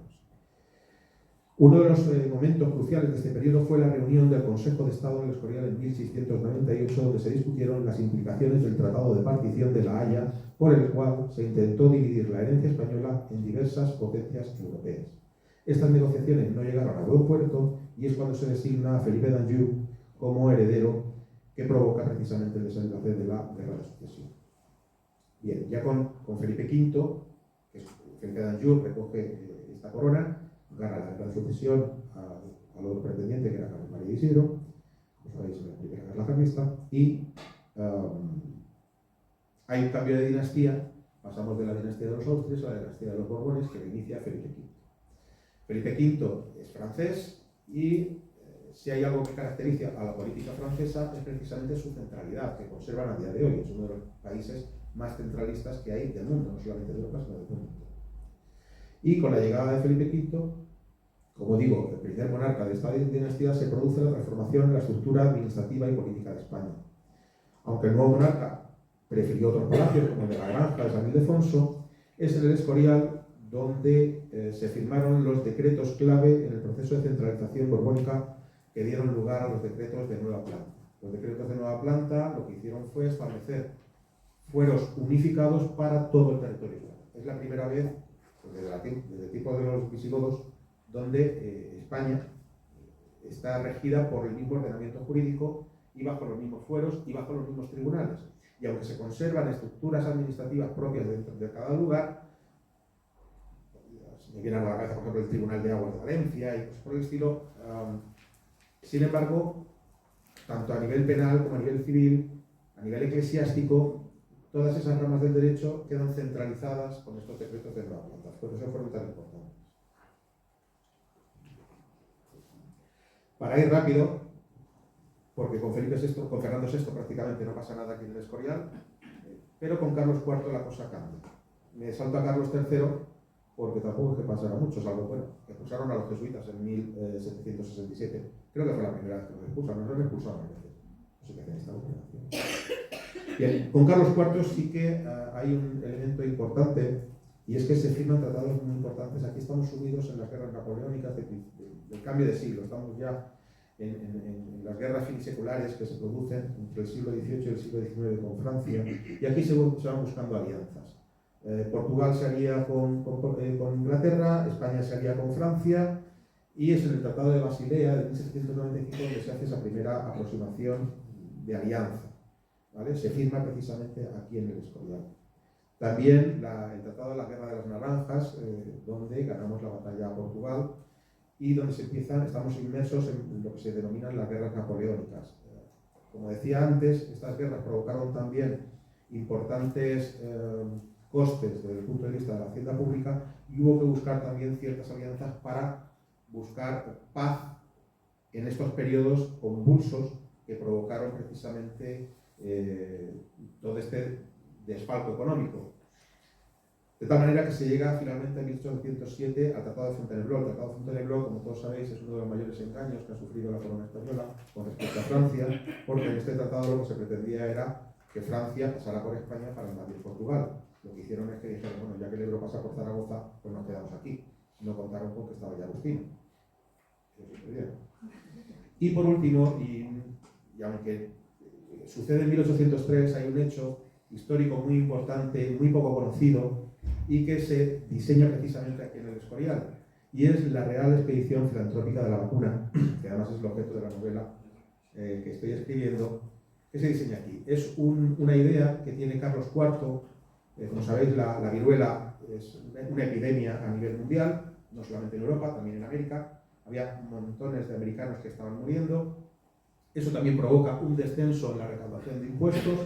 Uno de los momentos cruciales de este periodo fue la reunión del Consejo de Estado del Escorial en 1698, donde se discutieron las implicaciones del Tratado de Partición de La Haya, por el cual se intentó dividir la herencia española en diversas potencias europeas. Estas negociaciones no llegaron a buen puerto y es cuando se designa a Felipe d'Anjou como heredero, que provoca precisamente el desenlace de la Guerra de Sucesión. Bien, ya con Felipe V, que es Felipe d'Anjou, recoge esta corona, gana la Guerra de Sucesión al otro pretendiente, que era Carlos María de Isidro, como sabéis, en la primera guerra carlista, y hay un cambio de dinastía, pasamos de la dinastía de los Austrias a la dinastía de los Borbones, que inicia Felipe V. Felipe V es francés y si hay algo que caracteriza a la política francesa es precisamente su centralidad, que conservan a día de hoy. Es uno de los países más centralistas que hay del mundo, no solamente de Europa, sino del mundo. Y con la llegada de Felipe V, como digo, el primer monarca de esta dinastía, se produce la transformación en la estructura administrativa y política de España. Aunque el nuevo monarca prefirió otros palacios, como el de la Granja de San Ildefonso, es en el Escorial donde se firmaron los decretos clave en el proceso de centralización borbónica que dieron lugar a los decretos de Nueva Planta. Los decretos de Nueva Planta lo que hicieron fue establecer fueros unificados para todo el territorio. Es la primera vez, pues desde el tiempo de los visigodos, donde España está regida por el mismo ordenamiento jurídico y bajo los mismos fueros y bajo los mismos tribunales. Y aunque se conservan estructuras administrativas propias dentro de cada lugar, me viene a la cabeza, por ejemplo, el Tribunal de Aguas de Valencia y cosas por el estilo, sin embargo, tanto a nivel penal como a nivel civil, a nivel eclesiástico, todas esas ramas del derecho quedan centralizadas con estos decretos de Nueva Planta. Por eso fueron tan importantes. Para ir rápido, porque con Fernando VI prácticamente no pasa nada aquí en el Escorial, pero con Carlos IV la cosa cambia. Me salto a Carlos III porque tampoco es que pasara mucho, salvo, bueno, expulsaron a los jesuitas en 1767. Creo que fue la primera vez que los expulsaron, no los expulsaron a veces. No sé qué hacen esta operación. Bien, con Carlos IV sí que hay un elemento importante, y es que se firman tratados muy importantes. Aquí estamos sumidos en las guerras napoleónicas del cambio de siglo. Estamos ya en las guerras finiseculares que se producen entre el siglo XVIII y el siglo XIX con Francia, y aquí se van buscando alianzas. Portugal se alía con Inglaterra, España se alía con Francia, y es en el Tratado de Basilea de 1795 donde se hace esa primera aproximación de alianza, ¿vale? Se firma precisamente aquí en el Escorial. También el Tratado de la Guerra de las Naranjas, donde ganamos la batalla a Portugal y donde estamos inmersos en lo que se denominan las guerras napoleónicas. Como decía antes, estas guerras provocaron también importantes costes desde el punto de vista de la hacienda pública, y hubo que buscar también ciertas alianzas para buscar paz en estos periodos convulsos que provocaron precisamente todo este desfalco económico. De tal manera que se llega finalmente en 1807 al Tratado de Fontainebleau. El Tratado de Fontainebleau, como todos sabéis, es uno de los mayores engaños que ha sufrido la corona española con respecto a Francia, porque en este tratado lo que se pretendía era que Francia pasara por España para invadir Portugal. Lo que hicieron es que dijeron, bueno, ya que el Ebro pasa por Zaragoza, pues nos quedamos aquí. No contaron con que estaba ya Agustino. Y por último, y aunque sucede en 1803, hay un hecho histórico muy importante, muy poco conocido, y que se diseña precisamente aquí en el Escorial, y es la Real Expedición Filantrópica de la Vacuna, que además es el objeto de la novela que estoy escribiendo, que se diseña aquí. Es una idea que tiene Carlos IV. Como sabéis, la viruela es una epidemia a nivel mundial, no solamente en Europa, también en América. Había montones de americanos que estaban muriendo. Eso también provoca un descenso en la recaudación de impuestos.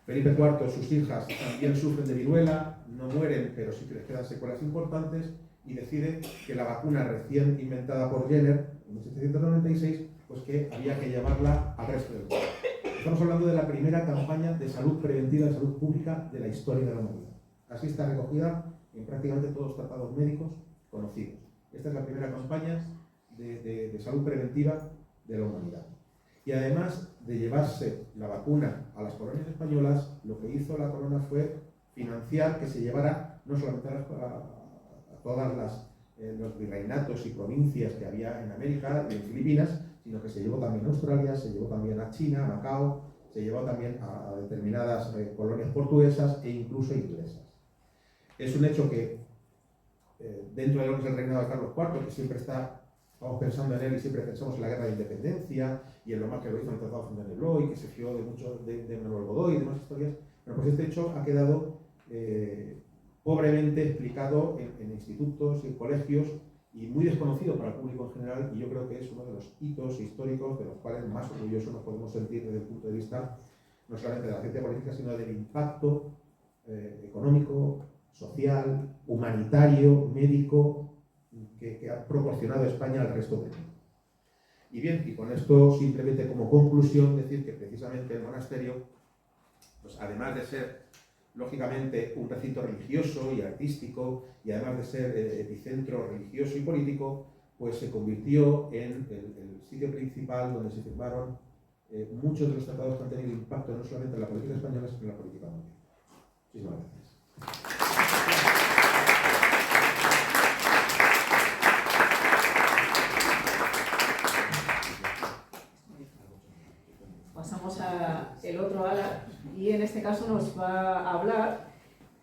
Felipe IV, sus hijas también sufren de viruela, no mueren, pero sí que les quedan secuelas importantes, y decide que la vacuna recién inventada por Jenner en 1796, pues que había que llevarla al resto del mundo. Estamos hablando de la primera campaña de salud preventiva, de salud pública de la historia de la humanidad. Así está recogida en prácticamente todos los tratados médicos conocidos. Esta es la primera campaña de salud preventiva de la humanidad. Y además de llevarse la vacuna a las colonias españolas, lo que hizo la corona fue financiar que se llevara no solamente a todas los virreinatos y provincias que había en América y en Filipinas, sino que se llevó también a Australia, se llevó también a China, a Macao, se llevó también a determinadas colonias portuguesas e incluso inglesas. Es un hecho que dentro de lo que es el reinado de Carlos IV, que siempre estamos pensando en él y siempre pensamos en la guerra de independencia y en lo mal que lo hizo en el Tratado de Fontainebleau y que se fió de mucho de Manuel Godoy y demás historias. Bueno, pues este hecho ha quedado pobremente explicado en institutos y en colegios y muy desconocido para el público en general, y yo creo que es uno de los hitos históricos de los cuales más orgullosos nos podemos sentir desde el punto de vista no solamente de la ciencia política, sino del impacto económico, social, humanitario, médico que ha proporcionado España al resto del mundo. Y bien, y con esto simplemente como conclusión decir que precisamente el monasterio, pues además de ser lógicamente un recinto religioso y artístico, y además de ser epicentro religioso y político, pues se convirtió en el sitio principal donde se firmaron muchos de los tratados que han tenido impacto no solamente en la política española, sino en la política mundial. Muchísimas gracias. Pasamos al otro ala, y en este caso nos va a hablar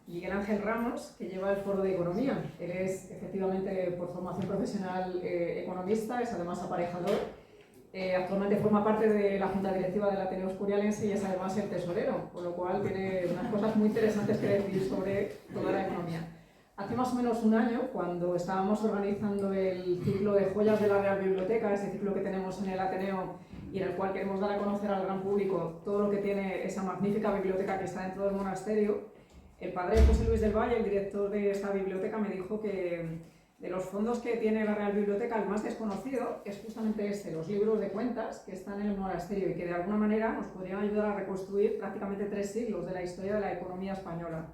Miguel Ángel Ramos, que lleva el Foro de Economía. Él es efectivamente por formación profesional economista, es además aparejador. Actualmente forma parte de la Junta Directiva del Ateneo Escurialense y es además el tesorero, con lo cual tiene unas cosas muy interesantes que decir sobre toda la economía. Hace más o menos un año, cuando estábamos organizando el ciclo de joyas de la Real Biblioteca, ese ciclo que tenemos en el Ateneo y en el cual queremos dar a conocer al gran público todo lo que tiene esa magnífica biblioteca que está dentro del monasterio, el padre José Luis del Valle, el director de esta biblioteca, me dijo que de los fondos que tiene la Real Biblioteca, el más desconocido es justamente los libros de cuentas que están en el monasterio y que de alguna manera nos podrían ayudar a reconstruir prácticamente 3 siglos de la historia de la economía española.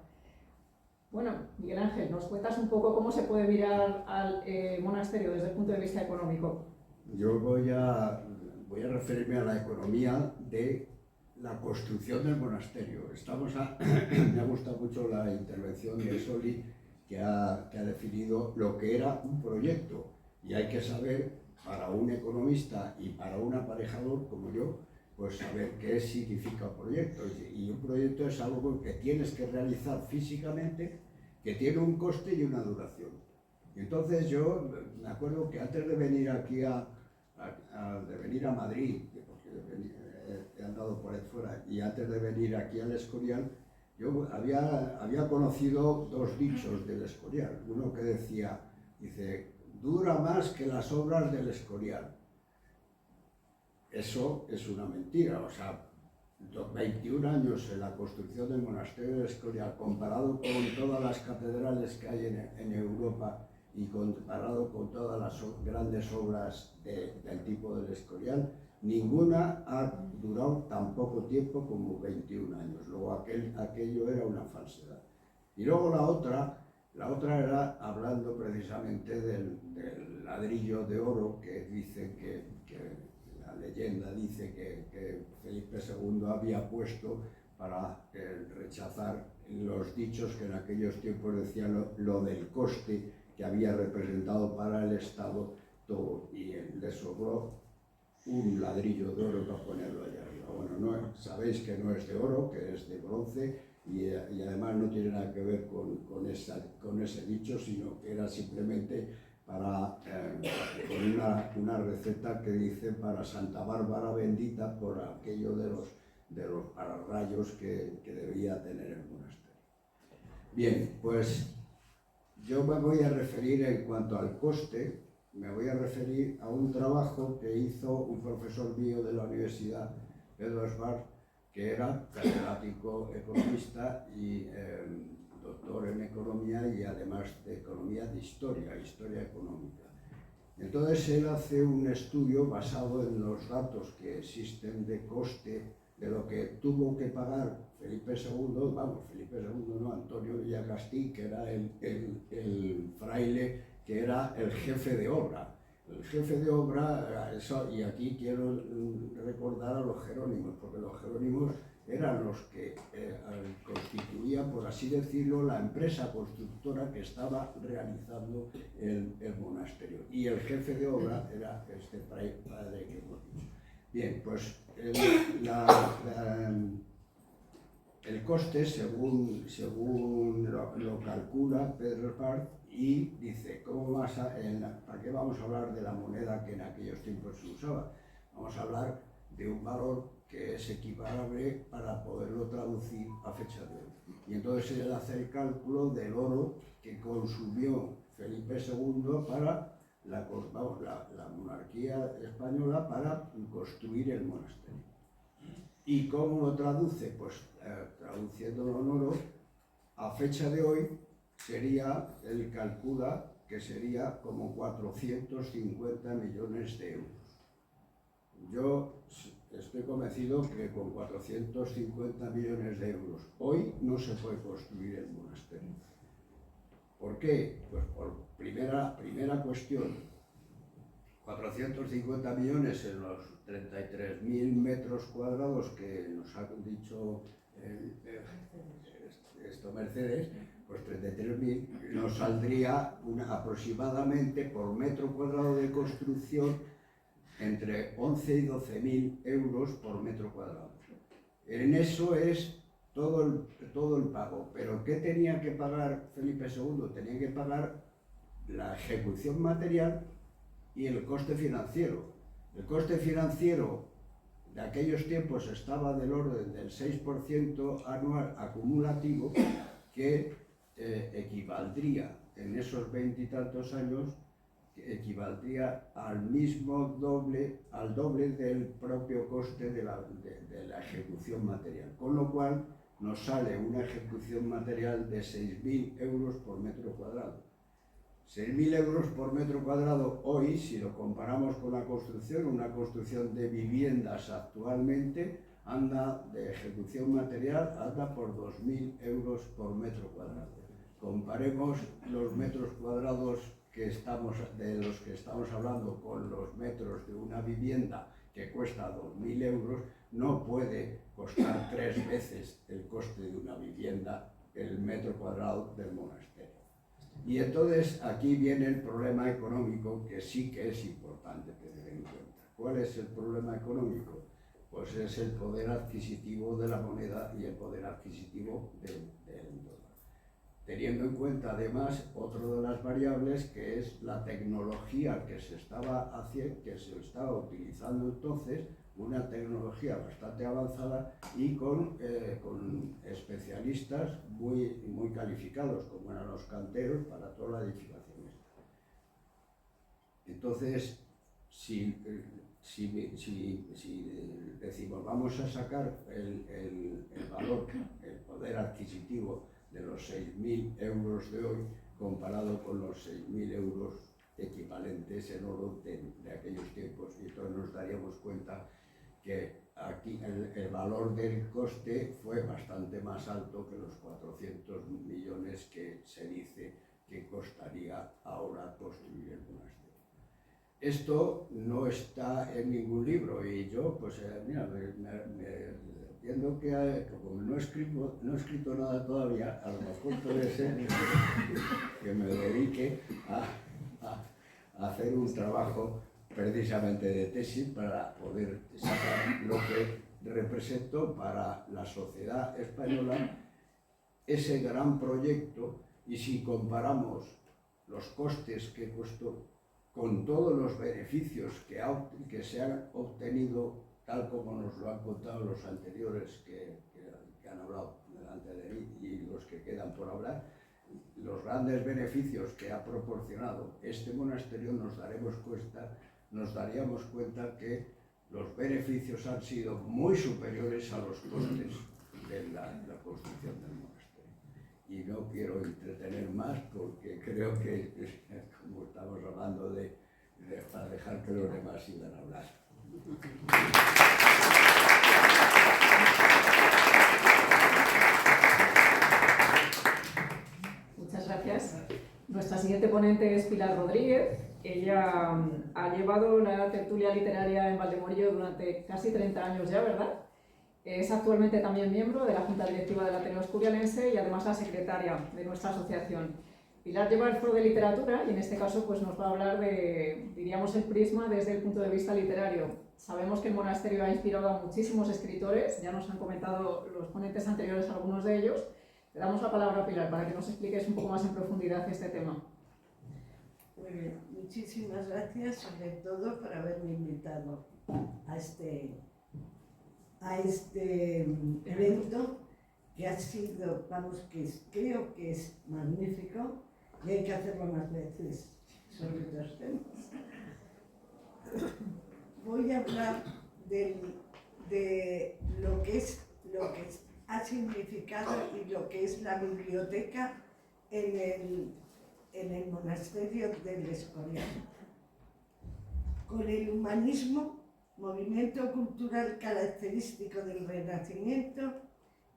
Bueno, Miguel Ángel, ¿nos cuentas un poco cómo se puede mirar al monasterio desde el punto de vista económico? Yo voy a referirme a la economía de la construcción del monasterio. Me ha gustado mucho la intervención de Soli, que ha definido lo que era un proyecto. Y hay que saber, para un economista y para un aparejador como yo, pues saber qué significa un proyecto. Y un proyecto es algo que tienes que realizar físicamente, que tiene un coste y una duración. Y entonces yo me acuerdo que antes de venir aquí de venir a Madrid, porque he andado por ahí fuera, y antes de venir aquí al Escorial, yo había conocido 2 dichos del Escorial. Uno que dice, dura más que las obras del Escorial. Eso es una mentira. O sea, 21 años en la construcción del monasterio del Escorial, comparado con todas las catedrales que hay en Europa y comparado con todas las grandes obras del tipo del Escorial, ninguna ha durado tan poco tiempo como 21 años. Luego aquello era una falsedad. Y luego la otra era hablando precisamente del ladrillo de oro, que dice que la leyenda dice que Felipe II había puesto para rechazar los dichos que en aquellos tiempos decían lo del coste que había representado para el Estado todo, y le sobró un ladrillo de oro para ponerlo allá arriba. Bueno, no, sabéis que no es de oro, que es de bronce, y además no tiene nada que ver con ese dicho, sino que era simplemente para con una receta que dice para Santa Bárbara bendita, por aquello de los pararrayos que debía tener el monasterio. Bien, pues yo me voy a referir, en cuanto al coste, me voy a referir a un trabajo que hizo un profesor mío de la universidad, Pedro Esbar, que era catedrático economista y doctor en economía, y además de economía de historia económica. Entonces él hace un estudio basado en los datos que existen de coste de lo que tuvo que pagar Felipe II, Antonio Villacastí, que era el fraile, que era el jefe de obra. El jefe de obra, y aquí quiero recordar a los jerónimos, porque los jerónimos eran los que constituían, por así decirlo, la empresa constructora que estaba realizando el monasterio. Y el jefe de obra era este padre que hemos dicho. Bien, pues el coste, según lo calcula Pedro Esbar, y dice, ¿para qué vamos a hablar de la moneda que en aquellos tiempos se usaba? Vamos a hablar de un valor que es equiparable para poderlo traducir a fecha de hoy. Y entonces él hace el cálculo del oro que consumió Felipe II para la monarquía española para construir el monasterio. ¿Y cómo lo traduce? Pues traduciéndolo en oro, a fecha de hoy él calcula que sería como 450 millones de euros. Yo estoy convencido que con 450 millones de euros hoy no se puede construir el monasterio. ¿Por qué? Pues por primera cuestión, 450 millones en los 33.000 metros cuadrados que nos ha dicho Mercedes, pues 33.000 nos saldría aproximadamente por metro cuadrado de construcción entre 11 y 12.000 euros por metro cuadrado. En eso es todo el pago. ¿Pero qué tenía que pagar Felipe II? Tenía que pagar la ejecución material y el coste financiero. El coste financiero de aquellos tiempos estaba del orden del 6% anual acumulativo, que equivaldría en esos 20 y tantos años, equivaldría al doble del propio coste de la ejecución material. Con lo cual nos sale una ejecución material de 6.000 euros por metro cuadrado. 6.000 euros por metro cuadrado hoy, si lo comparamos con una construcción de viviendas actualmente, anda de ejecución material, anda por 2.000 euros por metro cuadrado. Comparemos los metros cuadrados de los que estamos hablando con los metros de una vivienda que cuesta 2.000 euros, no puede costar 3 veces el coste de una vivienda el metro cuadrado del monasterio. Y entonces aquí viene el problema económico, que sí que es importante tener en cuenta. ¿Cuál es el problema económico? Pues es el poder adquisitivo de la moneda y el poder adquisitivo del dólar. Teniendo en cuenta además otra de las variables, que es la tecnología que se estaba utilizando entonces, una tecnología bastante avanzada y con especialistas muy calificados, como eran los canteros para toda la edificación. Entonces, si decimos vamos a sacar el valor, el poder adquisitivo de los 6.000 euros de hoy comparado con los 6.000 euros equivalentes en oro de aquellos tiempos, y entonces nos daríamos cuenta que aquí el valor del coste fue bastante más alto que los 400 millones que se dice que costaría ahora construir el monasterio. Esto no está en ningún libro, y yo, pues mira, entiendo que como no he escrito nada todavía, a lo mejor puede ser que me dedique a hacer un trabajo precisamente de tesis para poder sacar lo que representó para la sociedad española ese gran proyecto. Y si comparamos los costes que costó con todos los beneficios que se han obtenido, tal como nos lo han contado los anteriores que han hablado delante de mí y los que quedan por hablar, los grandes beneficios que ha proporcionado este monasterio, nos daríamos cuenta que los beneficios han sido muy superiores a los costes de la construcción del monasterio. Y no quiero entretener más porque creo que, como estamos hablando para dejar que los demás sigan a hablar. Muchas gracias. Nuestra siguiente ponente es Pilar Rodríguez. Ella ha llevado la tertulia literaria en Valdemorillo durante casi 30 años ya, ¿verdad? Es actualmente también miembro de la Junta Directiva del Ateneo Escurialense y además la secretaria de nuestra asociación. Pilar lleva el foro de literatura y en este caso pues, nos va a hablar de, diríamos, el prisma desde el punto de vista literario. Sabemos que el monasterio ha inspirado a muchísimos escritores, ya nos han comentado los ponentes anteriores algunos de ellos. Le damos la palabra a Pilar para que nos expliques un poco más en profundidad este tema. Muy bien, muchísimas gracias sobre todo por haberme invitado a este evento que ha sido, creo que es magnífico y hay que hacerlo más veces sobre los temas. Voy a hablar de lo que ha significado y lo que es la biblioteca en el monasterio del Escorial. Con el humanismo, movimiento cultural característico del Renacimiento,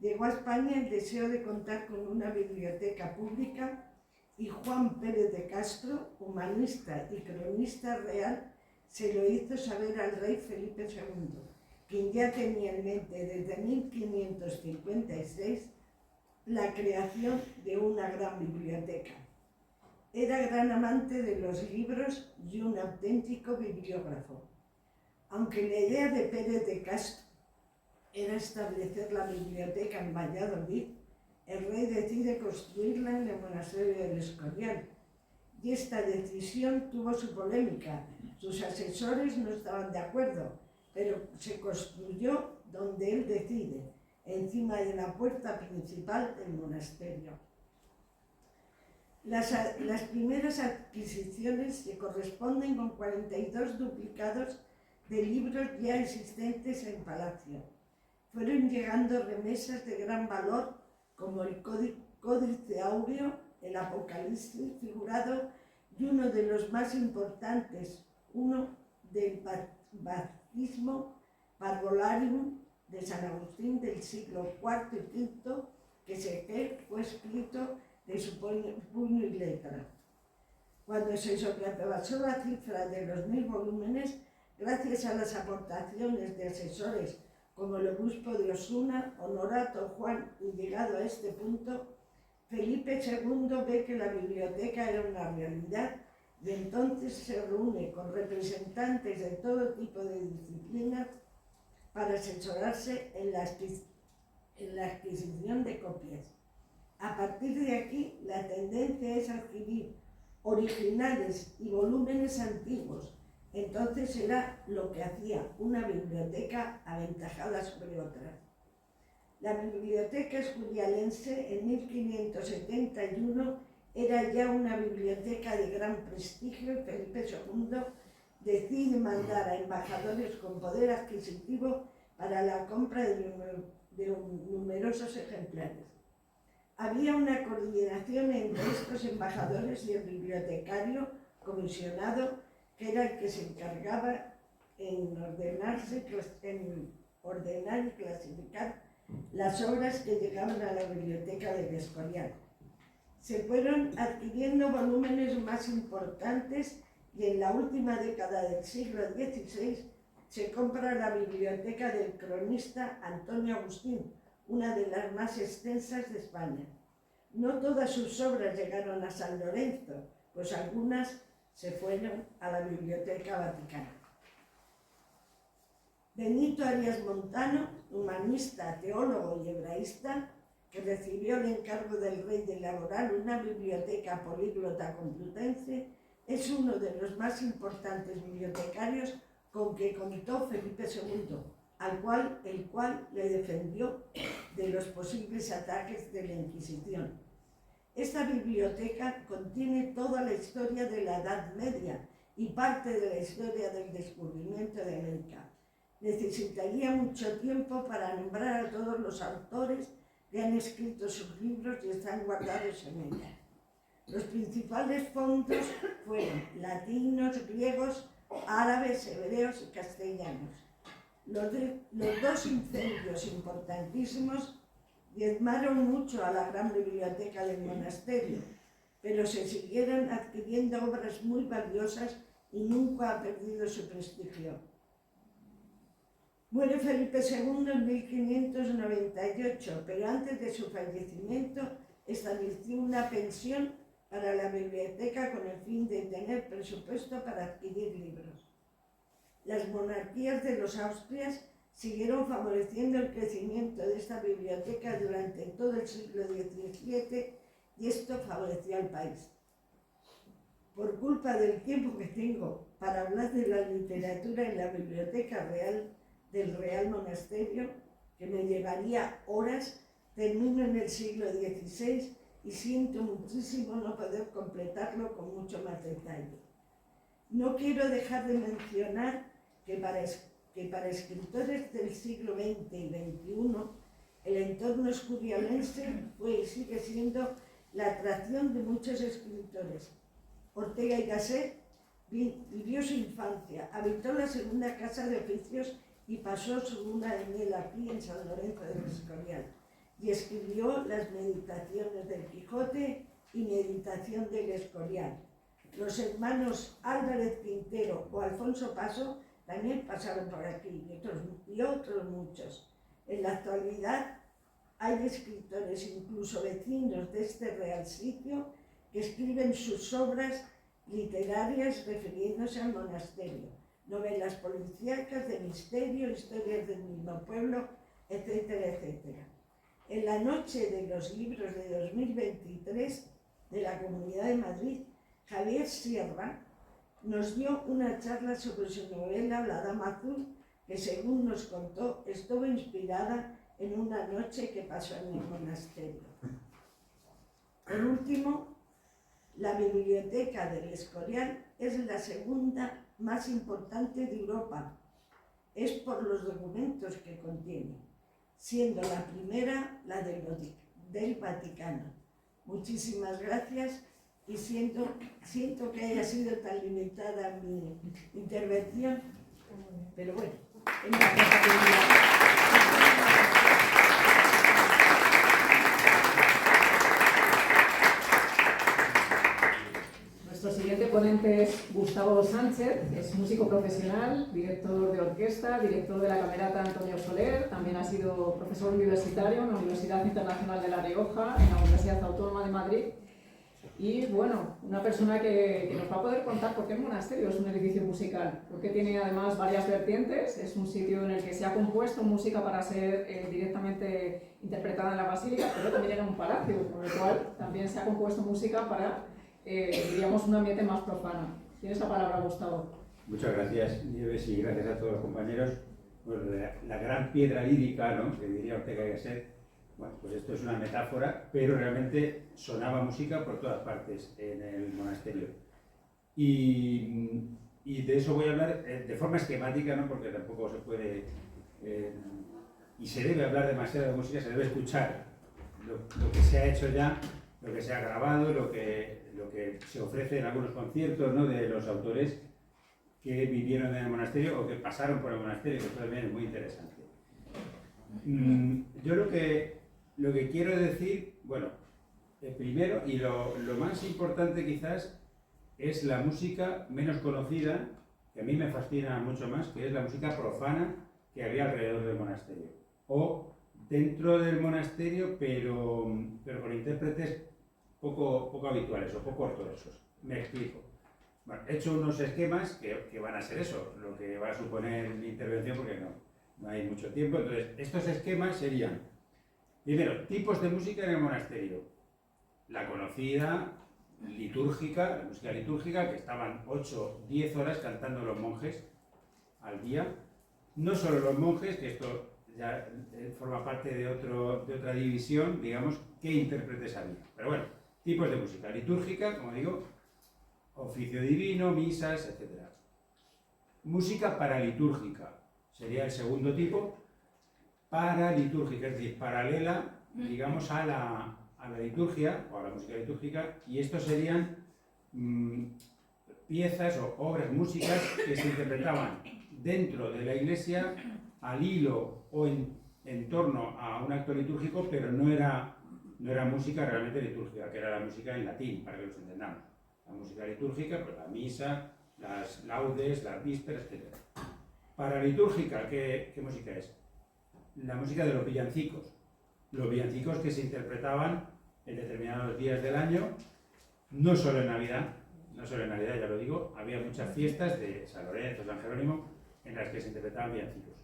llegó a España el deseo de contar con una biblioteca pública y Juan Pérez de Castro, humanista y cronista real, se lo hizo saber al rey Felipe II, quien ya tenía en mente desde 1556 la creación de una gran biblioteca. Era gran amante de los libros y un auténtico bibliógrafo. Aunque la idea de Pérez de Castro era establecer la biblioteca en Valladolid, el rey decide construirla en el monasterio del Escorial. Y esta decisión tuvo su polémica. Sus asesores no estaban de acuerdo, pero se construyó donde él decide, encima de la puerta principal del monasterio. Las primeras adquisiciones se corresponden con 42 duplicados de libros ya existentes en Palacio. Fueron llegando remesas de gran valor como el Códice Áureo, el Apocalipsis figurado y uno de los más importantes, uno del Baptismo Parvularium de San Agustín del siglo IV y V, que fue escrito de su puño y letra. Cuando se sobrepasó la cifra de los 1000 volúmenes, gracias a las aportaciones de asesores como el obispo de Osuna, Honorato Juan, y llegado a este punto, Felipe II ve que la biblioteca era una realidad y entonces se reúne con representantes de todo tipo de disciplinas para asesorarse en la adquisición de copias. A partir de aquí, la tendencia es adquirir originales y volúmenes antiguos. Entonces era lo que hacía una biblioteca aventajada sobre otras. La biblioteca escurialense en 1571 era ya una biblioteca de gran prestigio y Felipe II decide mandar a embajadores con poder adquisitivo para la compra de numerosos ejemplares. Había una coordinación entre estos embajadores y el bibliotecario comisionado, que era el que se encargaba en ordenar y clasificar las obras que llegaban a la biblioteca del Escorial. Se fueron adquiriendo volúmenes más importantes y en la última década del siglo XVI se compra la biblioteca del cronista Antonio Agustín, una de las más extensas de España. No todas sus obras llegaron a San Lorenzo, pues algunas se fueron a la Biblioteca Vaticana. Benito Arias Montano, humanista, teólogo y hebraísta, que recibió el encargo del rey de elaborar una biblioteca políglota complutense, es uno de los más importantes bibliotecarios con que contó Felipe II, el cual le defendió de los posibles ataques de la Inquisición. Esta biblioteca contiene toda la historia de la Edad Media y parte de la historia del descubrimiento de América. Necesitaría mucho tiempo para nombrar a todos los autores que han escrito sus libros y están guardados en ella. Los principales fondos fueron latinos, griegos, árabes, hebreos y castellanos. Los dos incendios importantísimos diezmaron mucho a la gran biblioteca del monasterio, pero se siguieron adquiriendo obras muy valiosas y nunca ha perdido su prestigio. Muere Felipe II en 1598, pero antes de su fallecimiento estableció una pensión para la biblioteca con el fin de tener presupuesto para adquirir libros. Las monarquías de los Austrias siguieron favoreciendo el crecimiento de esta biblioteca durante todo el siglo XVII y esto favoreció al país. Por culpa del tiempo que tengo para hablar de la literatura en la Biblioteca Real del Real Monasterio, que me llevaría horas, termino en el siglo XVI y siento muchísimo no poder completarlo con mucho más detalle. No quiero dejar de mencionar que para escritores del siglo XX y XXI, el entorno escurialense fue y sigue siendo la atracción de muchos escritores. Ortega y Gasset vivió su infancia, habitó la segunda casa de oficios y pasó su luna de miel aquí en San Lorenzo del Escorial, y escribió las Meditaciones del Quijote y Meditación del Escorial. Los hermanos Álvarez Quintero o Alfonso Paso también pasaron por aquí, y otros muchos. En la actualidad hay escritores, incluso vecinos de este real sitio, que escriben sus obras literarias refiriéndose al monasterio, novelas policíacas de misterio, historias del mismo pueblo, etcétera, etcétera. En la noche de los libros de 2023 de la Comunidad de Madrid, Javier Sierra nos dio una charla sobre su novela La Dama Azul, que según nos contó estuvo inspirada en una noche que pasó en el monasterio. Por último, la Biblioteca del Escorial es la segunda más importante de Europa. Es por los documentos que contiene, siendo la primera la del Vaticano. Muchísimas gracias y siento que haya sido tan limitada mi intervención, pero bueno, es una responsabilidad. Nuestro siguiente ponente es Gustavo Sánchez, es músico profesional, director de orquesta, director de la Camerata Antonio Soler, también ha sido profesor universitario en la Universidad Internacional de La Rioja, en la Universidad Autónoma de Madrid, y bueno, una persona que nos va a poder contar por qué el monasterio es un edificio musical, porque tiene además varias vertientes, es un sitio en el que se ha compuesto música para ser directamente interpretada en la basílica, pero también era un palacio, con lo cual también se ha compuesto música para diríamos, un ambiente más profano. Tienes la palabra, Gustavo. Muchas gracias, Nieves, y gracias a todos los compañeros. Pues la gran piedra lírica, ¿no?, que diría Ortega y Gasset, bueno, pues esto es una metáfora, pero realmente sonaba música por todas partes en el monasterio. Y de eso voy a hablar de forma esquemática, ¿no?, porque tampoco se puede, y se debe hablar demasiado de música, se debe escuchar lo que se ha hecho ya, lo que se ha grabado, lo que se ofrece en algunos conciertos, ¿no?, de los autores que vivieron en el monasterio o que pasaron por el monasterio, que esto también es muy interesante. Yo lo que quiero decir, bueno, primero y lo más importante quizás es la música menos conocida, que a mí me fascina mucho más, que es la música profana que había alrededor del monasterio. O dentro del monasterio, pero con intérpretes poco habituales o poco ortodoxos. Me explico. Bueno, he hecho unos esquemas que van a ser eso, lo que va a suponer mi intervención, porque no hay mucho tiempo. Entonces, estos esquemas serían, primero, tipos de música en el monasterio. La conocida, litúrgica, la música litúrgica, que estaban 8-10 horas cantando los monjes al día. No solo los monjes, que esto ya forma parte de otra división, digamos, qué intérpretes había. Pero bueno, tipos de música litúrgica, como digo, oficio divino, misas, etc. Música paralitúrgica sería el segundo tipo, paralitúrgica, es decir, paralela, digamos, a la liturgia o a la música litúrgica, y estos serían piezas o obras músicas que se interpretaban dentro de la iglesia al hilo o en torno a un acto litúrgico, pero no era música realmente litúrgica, que era la música en latín, para que los entendamos. La música litúrgica, pues la misa, las laudes, las vísperas, etc. Paralitúrgica, ¿qué música es? La música de los villancicos. Los villancicos que se interpretaban en determinados días del año, no solo en Navidad, ya lo digo, había muchas fiestas de San Lorenzo, San Jerónimo, en las que se interpretaban villancicos.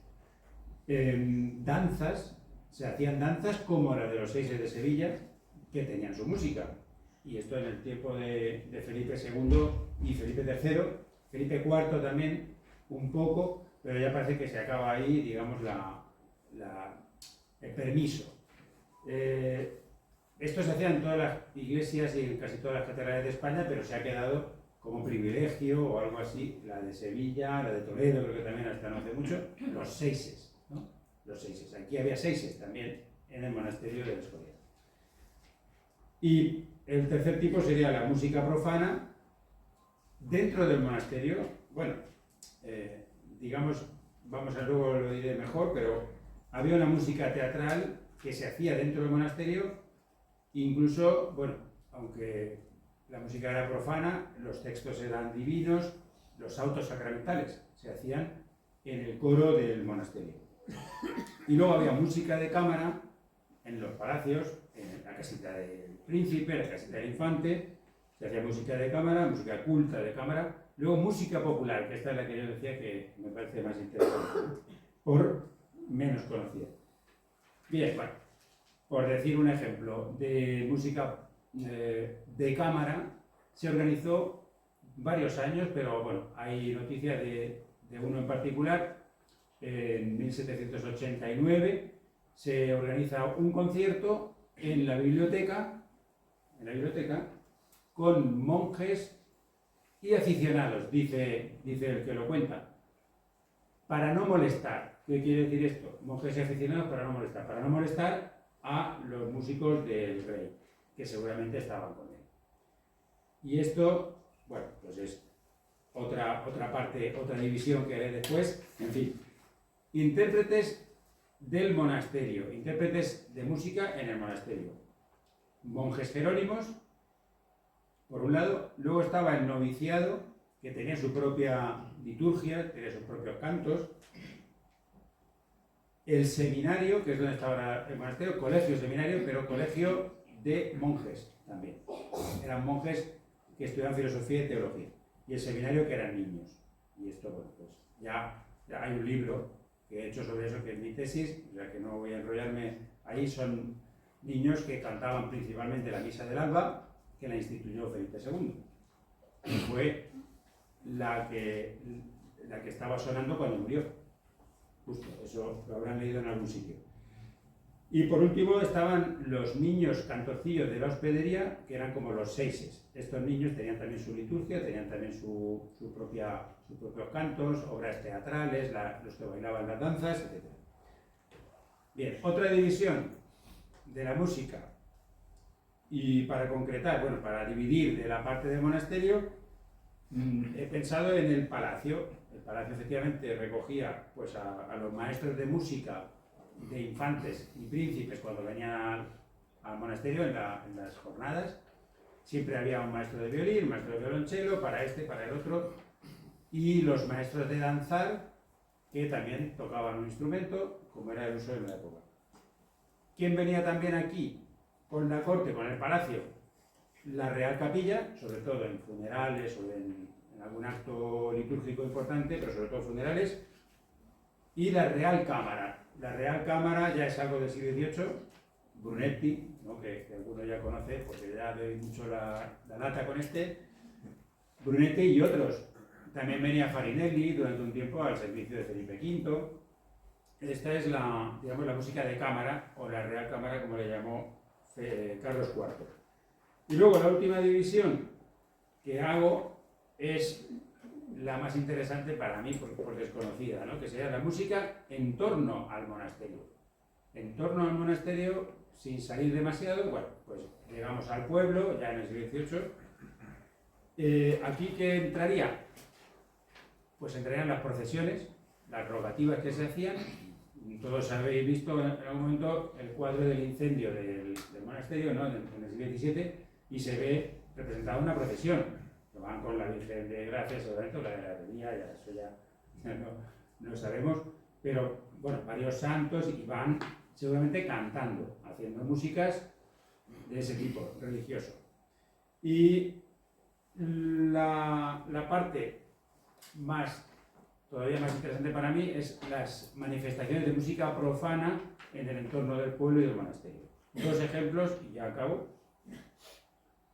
Danzas, se hacían danzas como las de los seises de Sevilla, que tenían su música. Y esto en el tiempo de Felipe II y Felipe III, Felipe IV también un poco, pero ya parece que se acaba ahí, digamos, el permiso. Esto se hacía en todas las iglesias y en casi todas las catedrales de España, pero se ha quedado como privilegio o algo así, la de Sevilla, la de Toledo, creo que también hasta no hace mucho, los seises, ¿no? Los seises. Aquí había seises también en el monasterio de Escoria. Y el tercer tipo sería la música profana dentro del monasterio. Bueno, digamos, luego lo diré mejor, pero había una música teatral que se hacía dentro del monasterio, incluso, bueno, aunque la música era profana, los textos eran divinos, los autos sacramentales se hacían en el coro del monasterio. Y luego había música de cámara en los palacios, en la casita del príncipe, la casita del infante, se hacía música de cámara, música culta de cámara, luego música popular, que esta es la que yo decía que me parece más interesante, por menos conocida. Bien, bueno, por decir un ejemplo de música de cámara, se organizó varios años, pero bueno, hay noticias de uno en particular. En 1789 se organiza un concierto en la biblioteca con monjes y aficionados, dice el que lo cuenta, para no molestar. ¿Qué quiere decir esto? Monjes y aficionados para no molestar a los músicos del rey, que seguramente estaban con él. Y esto, bueno, pues es otra parte, otra división que haré después. En fin, intérpretes del monasterio, intérpretes de música en el monasterio. Monjes jerónimos, por un lado, luego estaba el noviciado, que tenía su propia liturgia, tenía sus propios cantos. El seminario, que es donde estaba ahora el monasterio, colegio seminario, pero colegio de monjes también. Eran monjes que estudiaban filosofía y teología. Y el seminario, que eran niños. Y esto, bueno, pues ya hay un libro que he hecho sobre eso, que es mi tesis, o sea que no voy a enrollarme ahí. Son niños que cantaban principalmente la misa del alba, que la instituyó Felipe II. Y fue la que estaba sonando cuando murió. Justo, eso lo habrán leído en algún sitio. Y por último estaban los niños cantorcillos de la hospedería, que eran como los seises. Estos niños tenían también su liturgia, tenían también sus propios cantos, obras teatrales, los que bailaban las danzas, etc. Bien, otra división de la música. Y para concretar, bueno, para dividir de la parte del monasterio, he pensado en el palacio. El palacio efectivamente recogía pues, a los maestros de música de infantes y príncipes cuando venían al monasterio en las jornadas. Siempre había un maestro de violín, un maestro de violonchelo, para este, para el otro, y los maestros de danzar, que también tocaban un instrumento, como era el uso en la época. ¿Quién venía también aquí con la corte, con el palacio? La Real Capilla, sobre todo en funerales o en algún acto litúrgico importante, pero sobre todo funerales. Y la Real Cámara. La Real Cámara ya es algo del siglo XVIII, Brunetti, ¿no? que alguno ya conoce, porque ya doy mucho la lata con este, Brunetti y otros. También venía Farinelli durante un tiempo al servicio de Felipe V. Esta es la, digamos, la música de cámara, o la Real Cámara, como le llamó Carlos IV. Y luego la última división que hago es la más interesante para mí, por desconocida, ¿no? Que sería la música en torno al monasterio. En torno al monasterio, sin salir demasiado, bueno, pues llegamos al pueblo, ya en el siglo XVIII. ¿Aquí qué entraría? Pues entrarían las procesiones, las rogativas que se hacían. Todos habéis visto en algún momento el cuadro del incendio del monasterio, ¿no? en el siglo XVII, y se ve representada una procesión. Que van con la Virgen de Gracias, obviamente, la de la Avenida, ya eso ya no sabemos, pero bueno, varios santos, y van seguramente cantando, haciendo músicas de ese tipo, religioso. Y la parte todavía más interesante para mí es las manifestaciones de música profana en el entorno del pueblo y del monasterio. Dos ejemplos y ya acabo.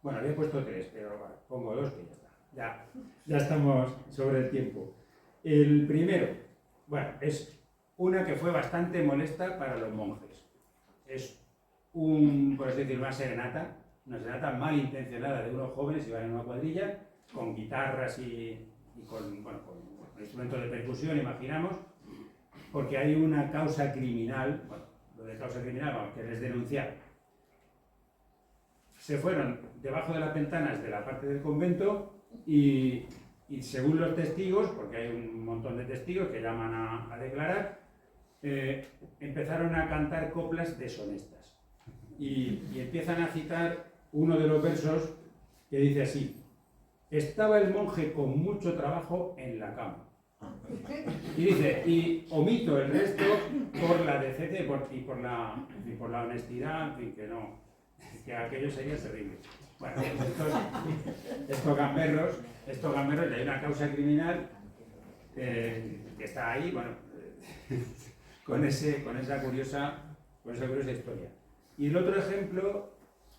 Bueno, había puesto tres, pero bueno, pongo dos que ya está. Ya estamos sobre el tiempo. El primero, bueno, es una que fue bastante molesta para los monjes. Es por así decirlo, una serenata malintencionada de unos jóvenes que iban en una cuadrilla con guitarras y con instrumentos de percusión, imaginamos, porque hay una causa criminal, bueno, lo de causa criminal, vamos, que les denunciar. Se fueron debajo de las ventanas de la parte del convento y según los testigos, porque hay un montón de testigos que llaman a declarar, empezaron a cantar coplas deshonestas. Y empiezan a citar uno de los versos que dice así: estaba el monje con mucho trabajo en la cama. Y dice, y omito el resto por la decencia y por la honestidad, en fin, que aquello sería terrible. Bueno, estos gamberros, y hay una causa criminal que está ahí, bueno, con esa curiosa historia. Y el otro ejemplo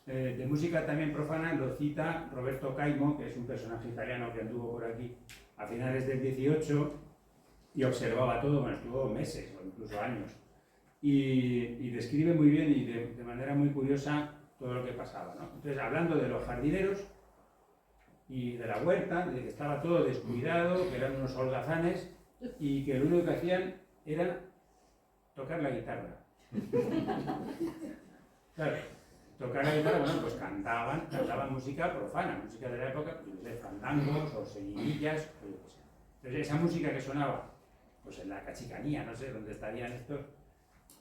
de música también profana lo cita Roberto Caimo, que es un personaje italiano que anduvo por aquí a finales del 18 y observaba todo, bueno, estuvo meses o incluso años, y describe muy bien y de manera muy curiosa todo lo que pasaba, ¿no? Entonces, hablando de los jardineros y de la huerta, de que estaba todo descuidado, que eran unos holgazanes y que lo único que hacían era tocar la guitarra. Claro, tocar la guitarra, bueno, pues cantaban música profana, música de la época, pues, de fandangos o seguidillas, o lo que sea. Entonces, esa música que sonaba, pues en la cachicanía, no sé dónde estarían estos,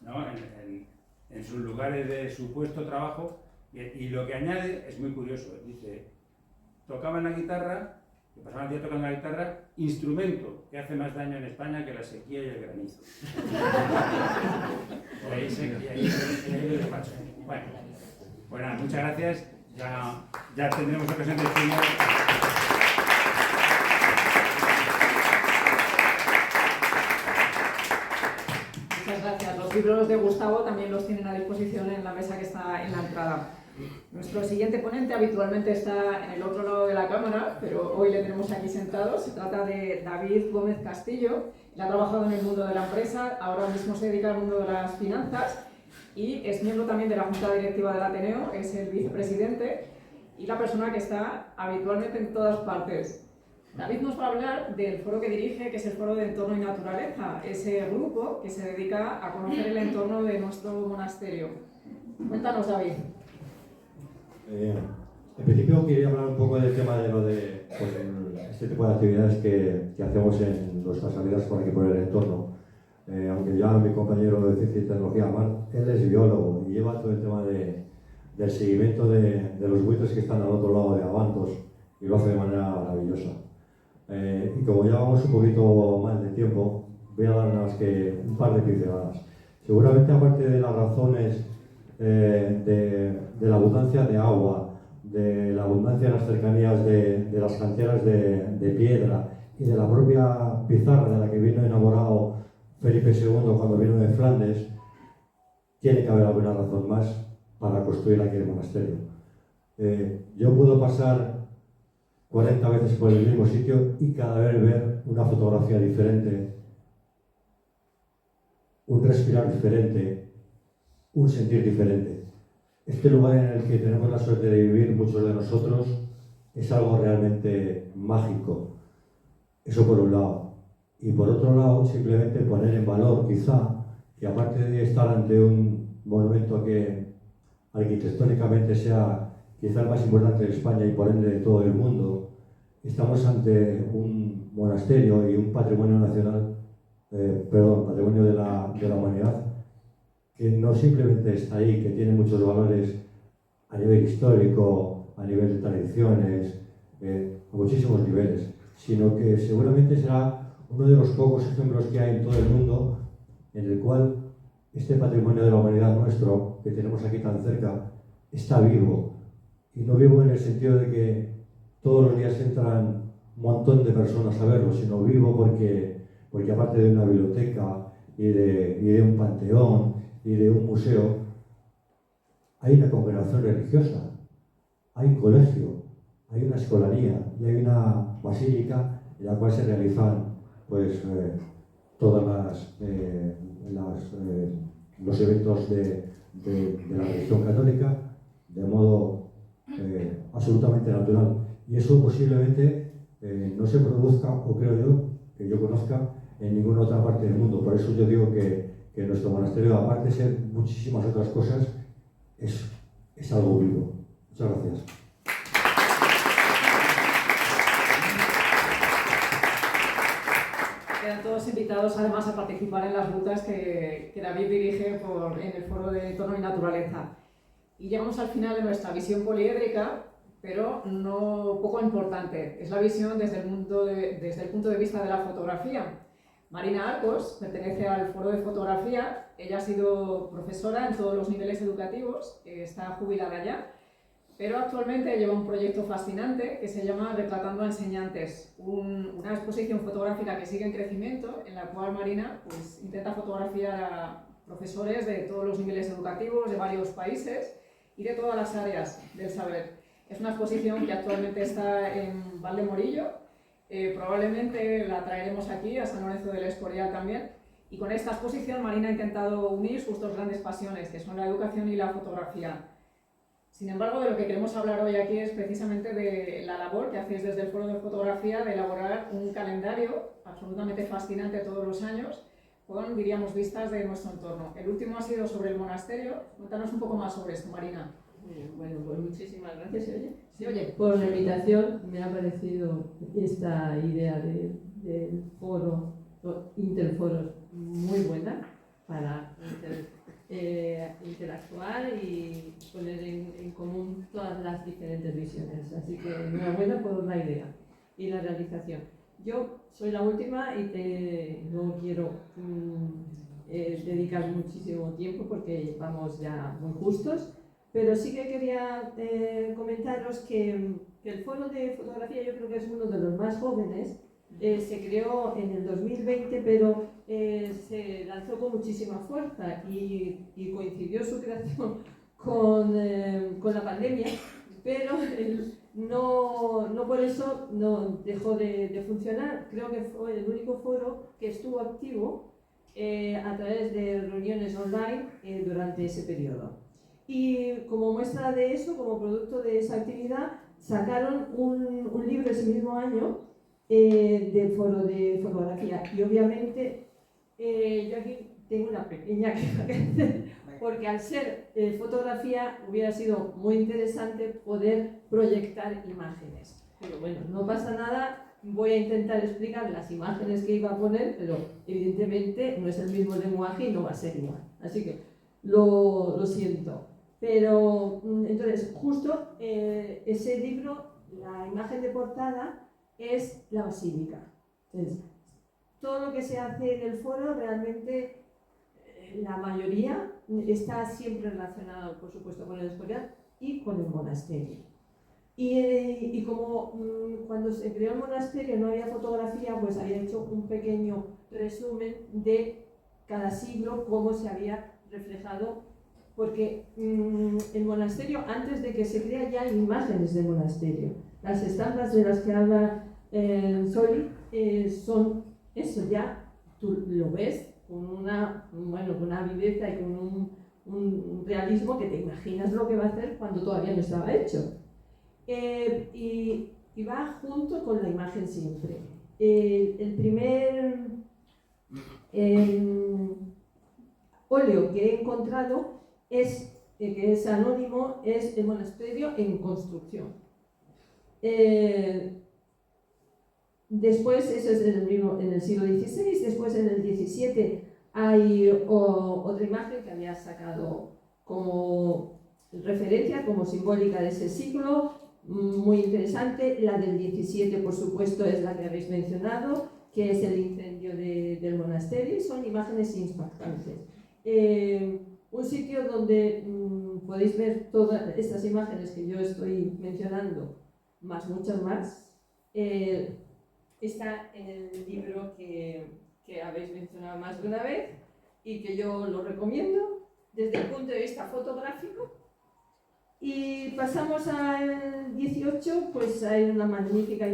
¿no? En sus lugares de supuesto trabajo, y lo que añade es muy curioso, dice, tocaban la guitarra, que pasaban el día tocando la guitarra, instrumento que hace más daño en España que la sequía y el granizo. Y ahí el despacho. Bueno, muchas gracias, ya tendremos ocasión de estudiar. Muchas gracias. Los libros de Gustavo también los tienen a disposición en la mesa que está en la entrada. Nuestro siguiente ponente habitualmente está en el otro lado de la cámara, pero hoy le tenemos aquí sentado. Se trata de David Gómez Castillo. Él ha trabajado en el mundo de la empresa, ahora mismo se dedica al mundo de las finanzas y es miembro también de la Junta Directiva del Ateneo, es el vicepresidente y la persona que está habitualmente en todas partes. David nos va a hablar del foro que dirige, que es el Foro de Entorno y Naturaleza, ese grupo que se dedica a conocer el entorno de nuestro monasterio. Cuéntanos, David. En principio quería hablar un poco del tema de este tipo de actividades que hacemos en nuestras salidas por aquí por el entorno. Aunque ya mi compañero de Ciencia y Tecnología, Marc, él es biólogo y lleva todo el tema del seguimiento de los buitres que están al otro lado de Abantos y lo hace de manera maravillosa. Y como ya vamos un poquito mal de tiempo, voy a dar nada más que un par de pinceladas. Seguramente, aparte de las razones de la abundancia de agua, de la abundancia en las cercanías de las canteras de piedra y de la propia pizarra de la que vino enamorado Felipe II cuando vino de Flandes, tiene que haber alguna razón más para construir aquí el monasterio. Yo puedo pasar 40 veces por el mismo sitio y cada vez ver una fotografía diferente, un respirar diferente, un sentir diferente. Este lugar en el que tenemos la suerte de vivir muchos de nosotros es algo realmente mágico. Eso por un lado. Y por otro lado, simplemente poner en valor, quizá, que aparte de estar ante un monumento que arquitectónicamente sea quizá el más importante de España y por ende de todo el mundo, estamos ante un monasterio y un patrimonio nacional, patrimonio de la humanidad, que no simplemente está ahí, que tiene muchos valores a nivel histórico, a nivel de tradiciones, a muchísimos niveles, sino que seguramente será uno de los pocos ejemplos que hay en todo el mundo en el cual este patrimonio de la humanidad nuestro, que tenemos aquí tan cerca, está vivo. Y no vivo en el sentido de que todos los días entran un montón de personas a verlo, sino vivo porque aparte de una biblioteca y de un panteón y de un museo, hay una congregación religiosa, hay un colegio, hay una escolanía y hay una basílica en la cual se realizan pues, todos los eventos de la religión católica de modo absolutamente natural. Y eso posiblemente no se produzca, o creo yo, que yo conozca, en ninguna otra parte del mundo. Por eso yo digo que nuestro monasterio, aparte de ser muchísimas otras cosas, es algo vivo. Muchas gracias. Quedan todos invitados además a participar en las rutas que David dirige en el Foro de Entorno y Naturaleza. Y llegamos al final de nuestra visión poliédrica, pero no poco importante. Es la visión desde el punto de vista de la fotografía. Marina Arcos pertenece al Foro de Fotografía. Ella ha sido profesora en todos los niveles educativos, está jubilada ya, pero actualmente lleva un proyecto fascinante que se llama Retratando a Enseñantes, una exposición fotográfica que sigue en crecimiento, en la cual Marina pues, intenta fotografiar a profesores de todos los niveles educativos, de varios países y de todas las áreas del saber. Es una exposición que actualmente está en Valdemorillo, probablemente la traeremos aquí a San Lorenzo del Escorial también, y con esta exposición Marina ha intentado unir sus dos grandes pasiones, que son la educación y la fotografía. Sin embargo, de lo que queremos hablar hoy aquí es precisamente de la labor que hacéis desde el Foro de Fotografía de elaborar un calendario absolutamente fascinante todos los años, con, diríamos, vistas de nuestro entorno. El último ha sido sobre el monasterio. Cuéntanos un poco más sobre esto, Marina. Bueno, pues muchísimas gracias. ¿Se oye? Sí, oye. Por la invitación. Me ha parecido esta idea del foro, interforos, muy buena para interactuar y poner en común todas las diferentes visiones. Así que enhorabuena por la idea y la realización. Yo soy la última y no quiero dedicar muchísimo tiempo porque vamos ya muy justos, pero sí que quería comentaros que el Foro de Fotografía yo creo que es uno de los más jóvenes. Se creó en el 2020, pero se lanzó con muchísima fuerza y coincidió su creación con la pandemia, pero no por eso no dejó de funcionar. Creo que fue el único foro que estuvo activo a través de reuniones online durante ese periodo. Y como muestra de eso, como producto de esa actividad, sacaron un libro ese mismo año del Foro de Fotografía. Y obviamente yo aquí tengo una pequeña queja que hacer, porque al ser fotografía hubiera sido muy interesante poder proyectar imágenes. Pero bueno, no pasa nada, voy a intentar explicar las imágenes que iba a poner, pero evidentemente no es el mismo lenguaje y no va a ser igual. Así que lo siento. Pero entonces, justo ese libro, la imagen de portada es la basílica. Entonces, todo lo que se hace en el foro realmente, la mayoría está siempre relacionado, por supuesto, con el Escorial y con el monasterio. Y como cuando se creó el monasterio no había fotografía, pues había hecho un pequeño resumen de cada siglo, cómo se había reflejado, porque el monasterio, antes de que se crea, ya hay imágenes del monasterio. Las estampas de las que habla Soli son eso, ya tú lo ves con una viveza y con un realismo que te imaginas lo que va a hacer cuando todavía no estaba hecho. Y va junto con la imagen siempre. El primer óleo que he encontrado que es anónimo, es el monasterio en construcción. Después, eso es en el siglo XVI, después en el XVII hay otra imagen que había sacado como referencia, como simbólica de ese siglo, muy interesante. La del XVII, por supuesto, es la que habéis mencionado, que es el incendio del monasterio, y son imágenes impactantes. Un sitio donde podéis ver todas estas imágenes que yo estoy mencionando, más muchas más, está en el libro que habéis mencionado más de una vez y que yo lo recomiendo desde el punto de vista fotográfico. Y pasamos al 18, pues hay una magnífica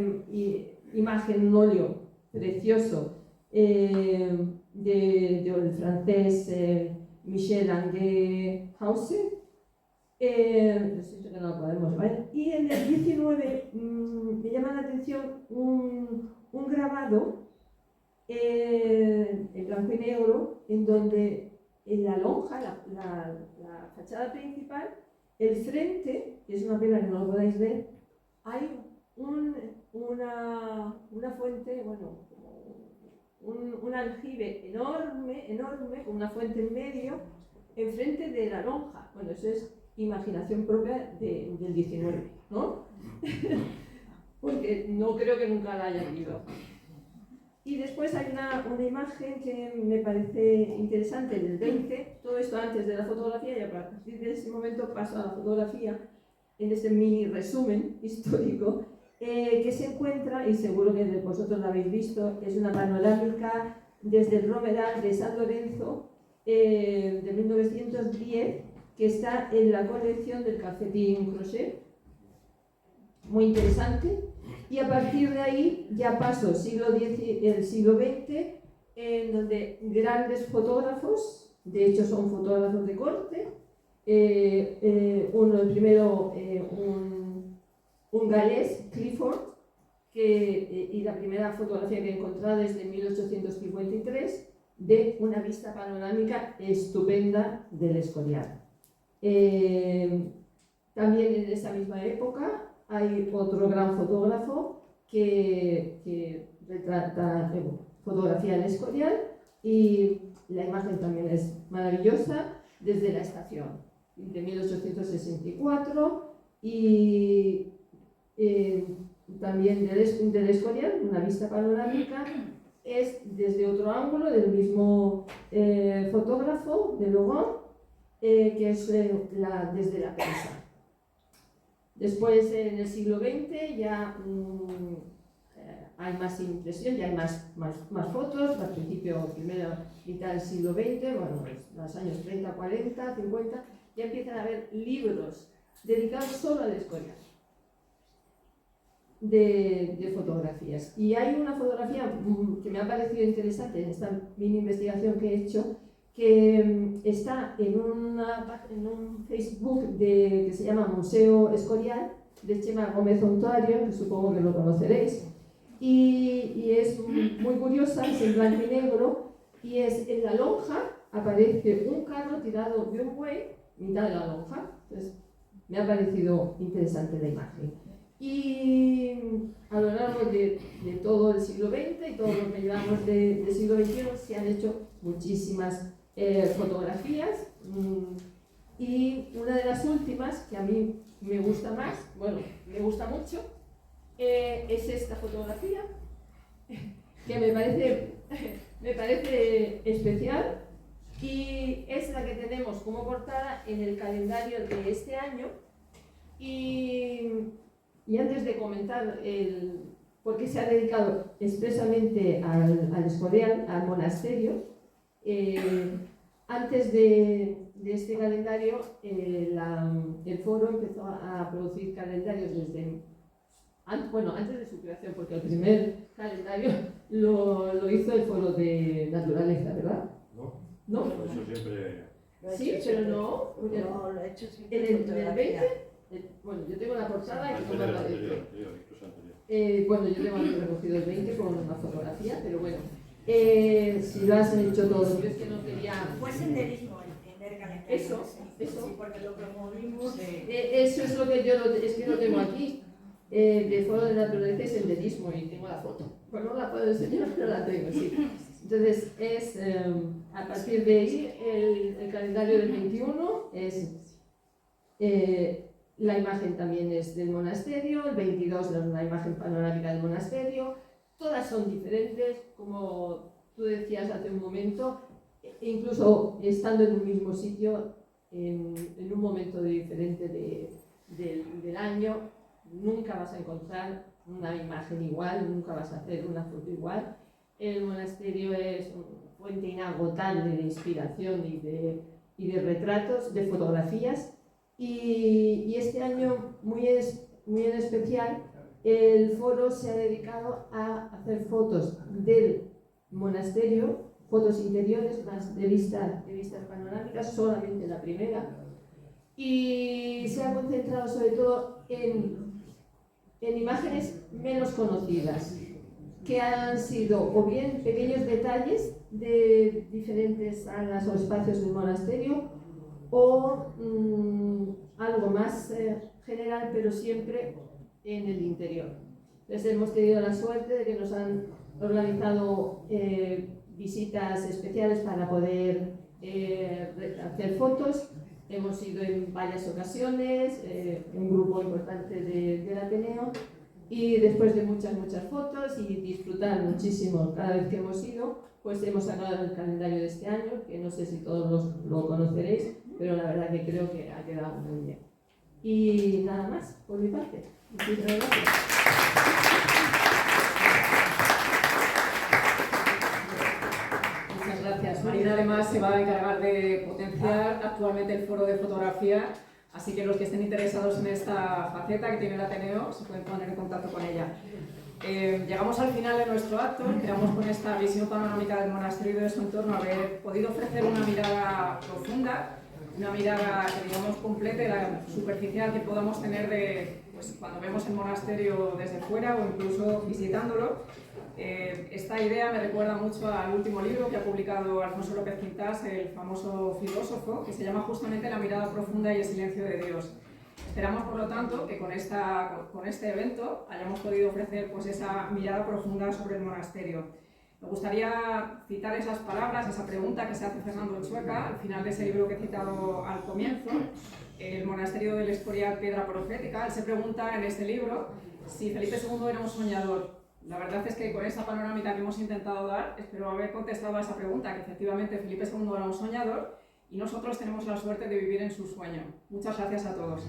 imagen, un óleo precioso del francés Michel Ange-Hausen. Que no lo podemos ver. Y en el 19 me llama la atención un grabado en blanco y negro, en donde en la lonja, la fachada principal, el frente, que es una pena que no lo podáis ver, hay una fuente, bueno, un aljibe enorme, con una fuente en medio, enfrente de la lonja. Bueno, eso es imaginación propia del 19, ¿no? Porque no creo que nunca la haya habido. Y después hay una imagen que me parece interesante del 20, todo esto antes de la fotografía, y a partir de ese momento paso a la fotografía, en este mini resumen histórico, que se encuentra, y seguro que vosotros la habéis visto, es una panorámica desde el Romeral de San Lorenzo de 1910, que está en la colección del Cafetín Crochet, muy interesante. Y a partir de ahí ya paso el siglo XX, en donde grandes fotógrafos, de hecho son fotógrafos de corte, el primero, un galés, Clifford, y la primera fotografía que he encontrado es de 1853, de una vista panorámica estupenda del Escorial. También en esa misma época hay otro gran fotógrafo que retrata fotografía del Escorial, y la imagen también es maravillosa desde la estación de 1864, y también del Escorial, una vista panorámica, es desde otro ángulo del mismo fotógrafo de Logon, que es desde la prensa. Después, en el siglo XX, ya hay más impresión, ya hay más fotos. Al principio, primera mitad del siglo XX, bueno, pues, los años 30, 40, 50, ya empiezan a haber libros dedicados solo al Escorial, de fotografías. Y hay una fotografía que me ha parecido interesante en esta mini investigación que he hecho, que está en un Facebook que se llama Museo Escorial, de Chema Gómez Ontuario, que supongo que lo conoceréis, y es muy curiosa, es en blanco y negro, y es en la lonja, aparece un carro tirado de un buey, mitad de la lonja. Entonces, me ha parecido interesante la imagen. Y a lo largo de todo el siglo XX y todo lo que llevamos del siglo XXI se han hecho muchísimas fotografías, y una de las últimas que a mí me gusta más, bueno, me gusta mucho, es esta fotografía, que me parece especial, y es la que tenemos como portada en el calendario de este año. Y Y antes de comentar por qué se ha dedicado expresamente al Escorial, al monasterio, antes de este calendario, el foro empezó a producir calendarios antes de su creación, porque el primer calendario lo hizo el foro de naturaleza, ¿verdad? ¿No? Eso siempre... Sí, pero no. No, lo he hecho siempre En el 20, bueno, yo tengo la portada y tengo la de... Bueno, yo tengo aquí recogido el 20 con una fotografía, pero bueno, si lo has hecho todo, yo es que no quería... Fue senderismo el primer calendario. Eso. Sí, porque lo promovimos. Eso es lo que es que lo tengo aquí, de foro de naturaleza y senderismo, y tengo la foto. Pues no la puedo enseñar, pero la tengo, sí. Entonces, a partir de ahí, el calendario del 21 es... la imagen también es del monasterio, el 22 es la imagen panorámica del monasterio, todas son diferentes, como tú decías hace un momento, incluso estando en un mismo sitio, en un momento diferente del año, nunca vas a encontrar una imagen igual, nunca vas a hacer una foto igual. El monasterio es una fuente inagotable de inspiración y de retratos, de fotografías. Y este año, muy en especial, el foro se ha dedicado a hacer fotos del monasterio, fotos interiores, más de vistas panorámicas, solamente la primera, y se ha concentrado sobre todo en imágenes menos conocidas, que han sido o bien pequeños detalles de diferentes salas o espacios del monasterio, o algo más general, pero siempre en el interior. Entonces hemos tenido la suerte de que nos han organizado visitas especiales para poder hacer fotos. Hemos ido en varias ocasiones, un grupo importante del Ateneo, y después de muchas fotos y disfrutar muchísimo cada vez que hemos ido, pues hemos sacado el calendario de este año, que no sé si todos lo conoceréis, pero la verdad que creo que ha quedado muy bien. Y nada más, por mi parte. Muchísimas gracias. Muchas gracias. Marina además se va a encargar de potenciar actualmente el foro de fotografía, así que los que estén interesados en esta faceta que tiene el Ateneo se pueden poner en contacto con ella. Llegamos al final de nuestro acto. Esperamos con esta visión panorámica del monasterio y de su entorno haber podido ofrecer una mirada profunda, una mirada que digamos complete, la superficial que podamos tener de cuando vemos el monasterio desde fuera o incluso visitándolo. Esta idea me recuerda mucho al último libro que ha publicado Alfonso López Quintás, el famoso filósofo, que se llama justamente La mirada profunda y el silencio de Dios. Esperamos, por lo tanto, que con este evento hayamos podido ofrecer esa mirada profunda sobre el monasterio. Me gustaría citar esas palabras, esa pregunta que se hace Fernando Chueca al final de ese libro que he citado al comienzo, El monasterio del Escorial, piedra profética. Él se pregunta en este libro si Felipe II era un soñador. La verdad es que con esa panorámica que hemos intentado dar, espero haber contestado a esa pregunta, que efectivamente Felipe II era un soñador y nosotros tenemos la suerte de vivir en su sueño. Muchas gracias a todos.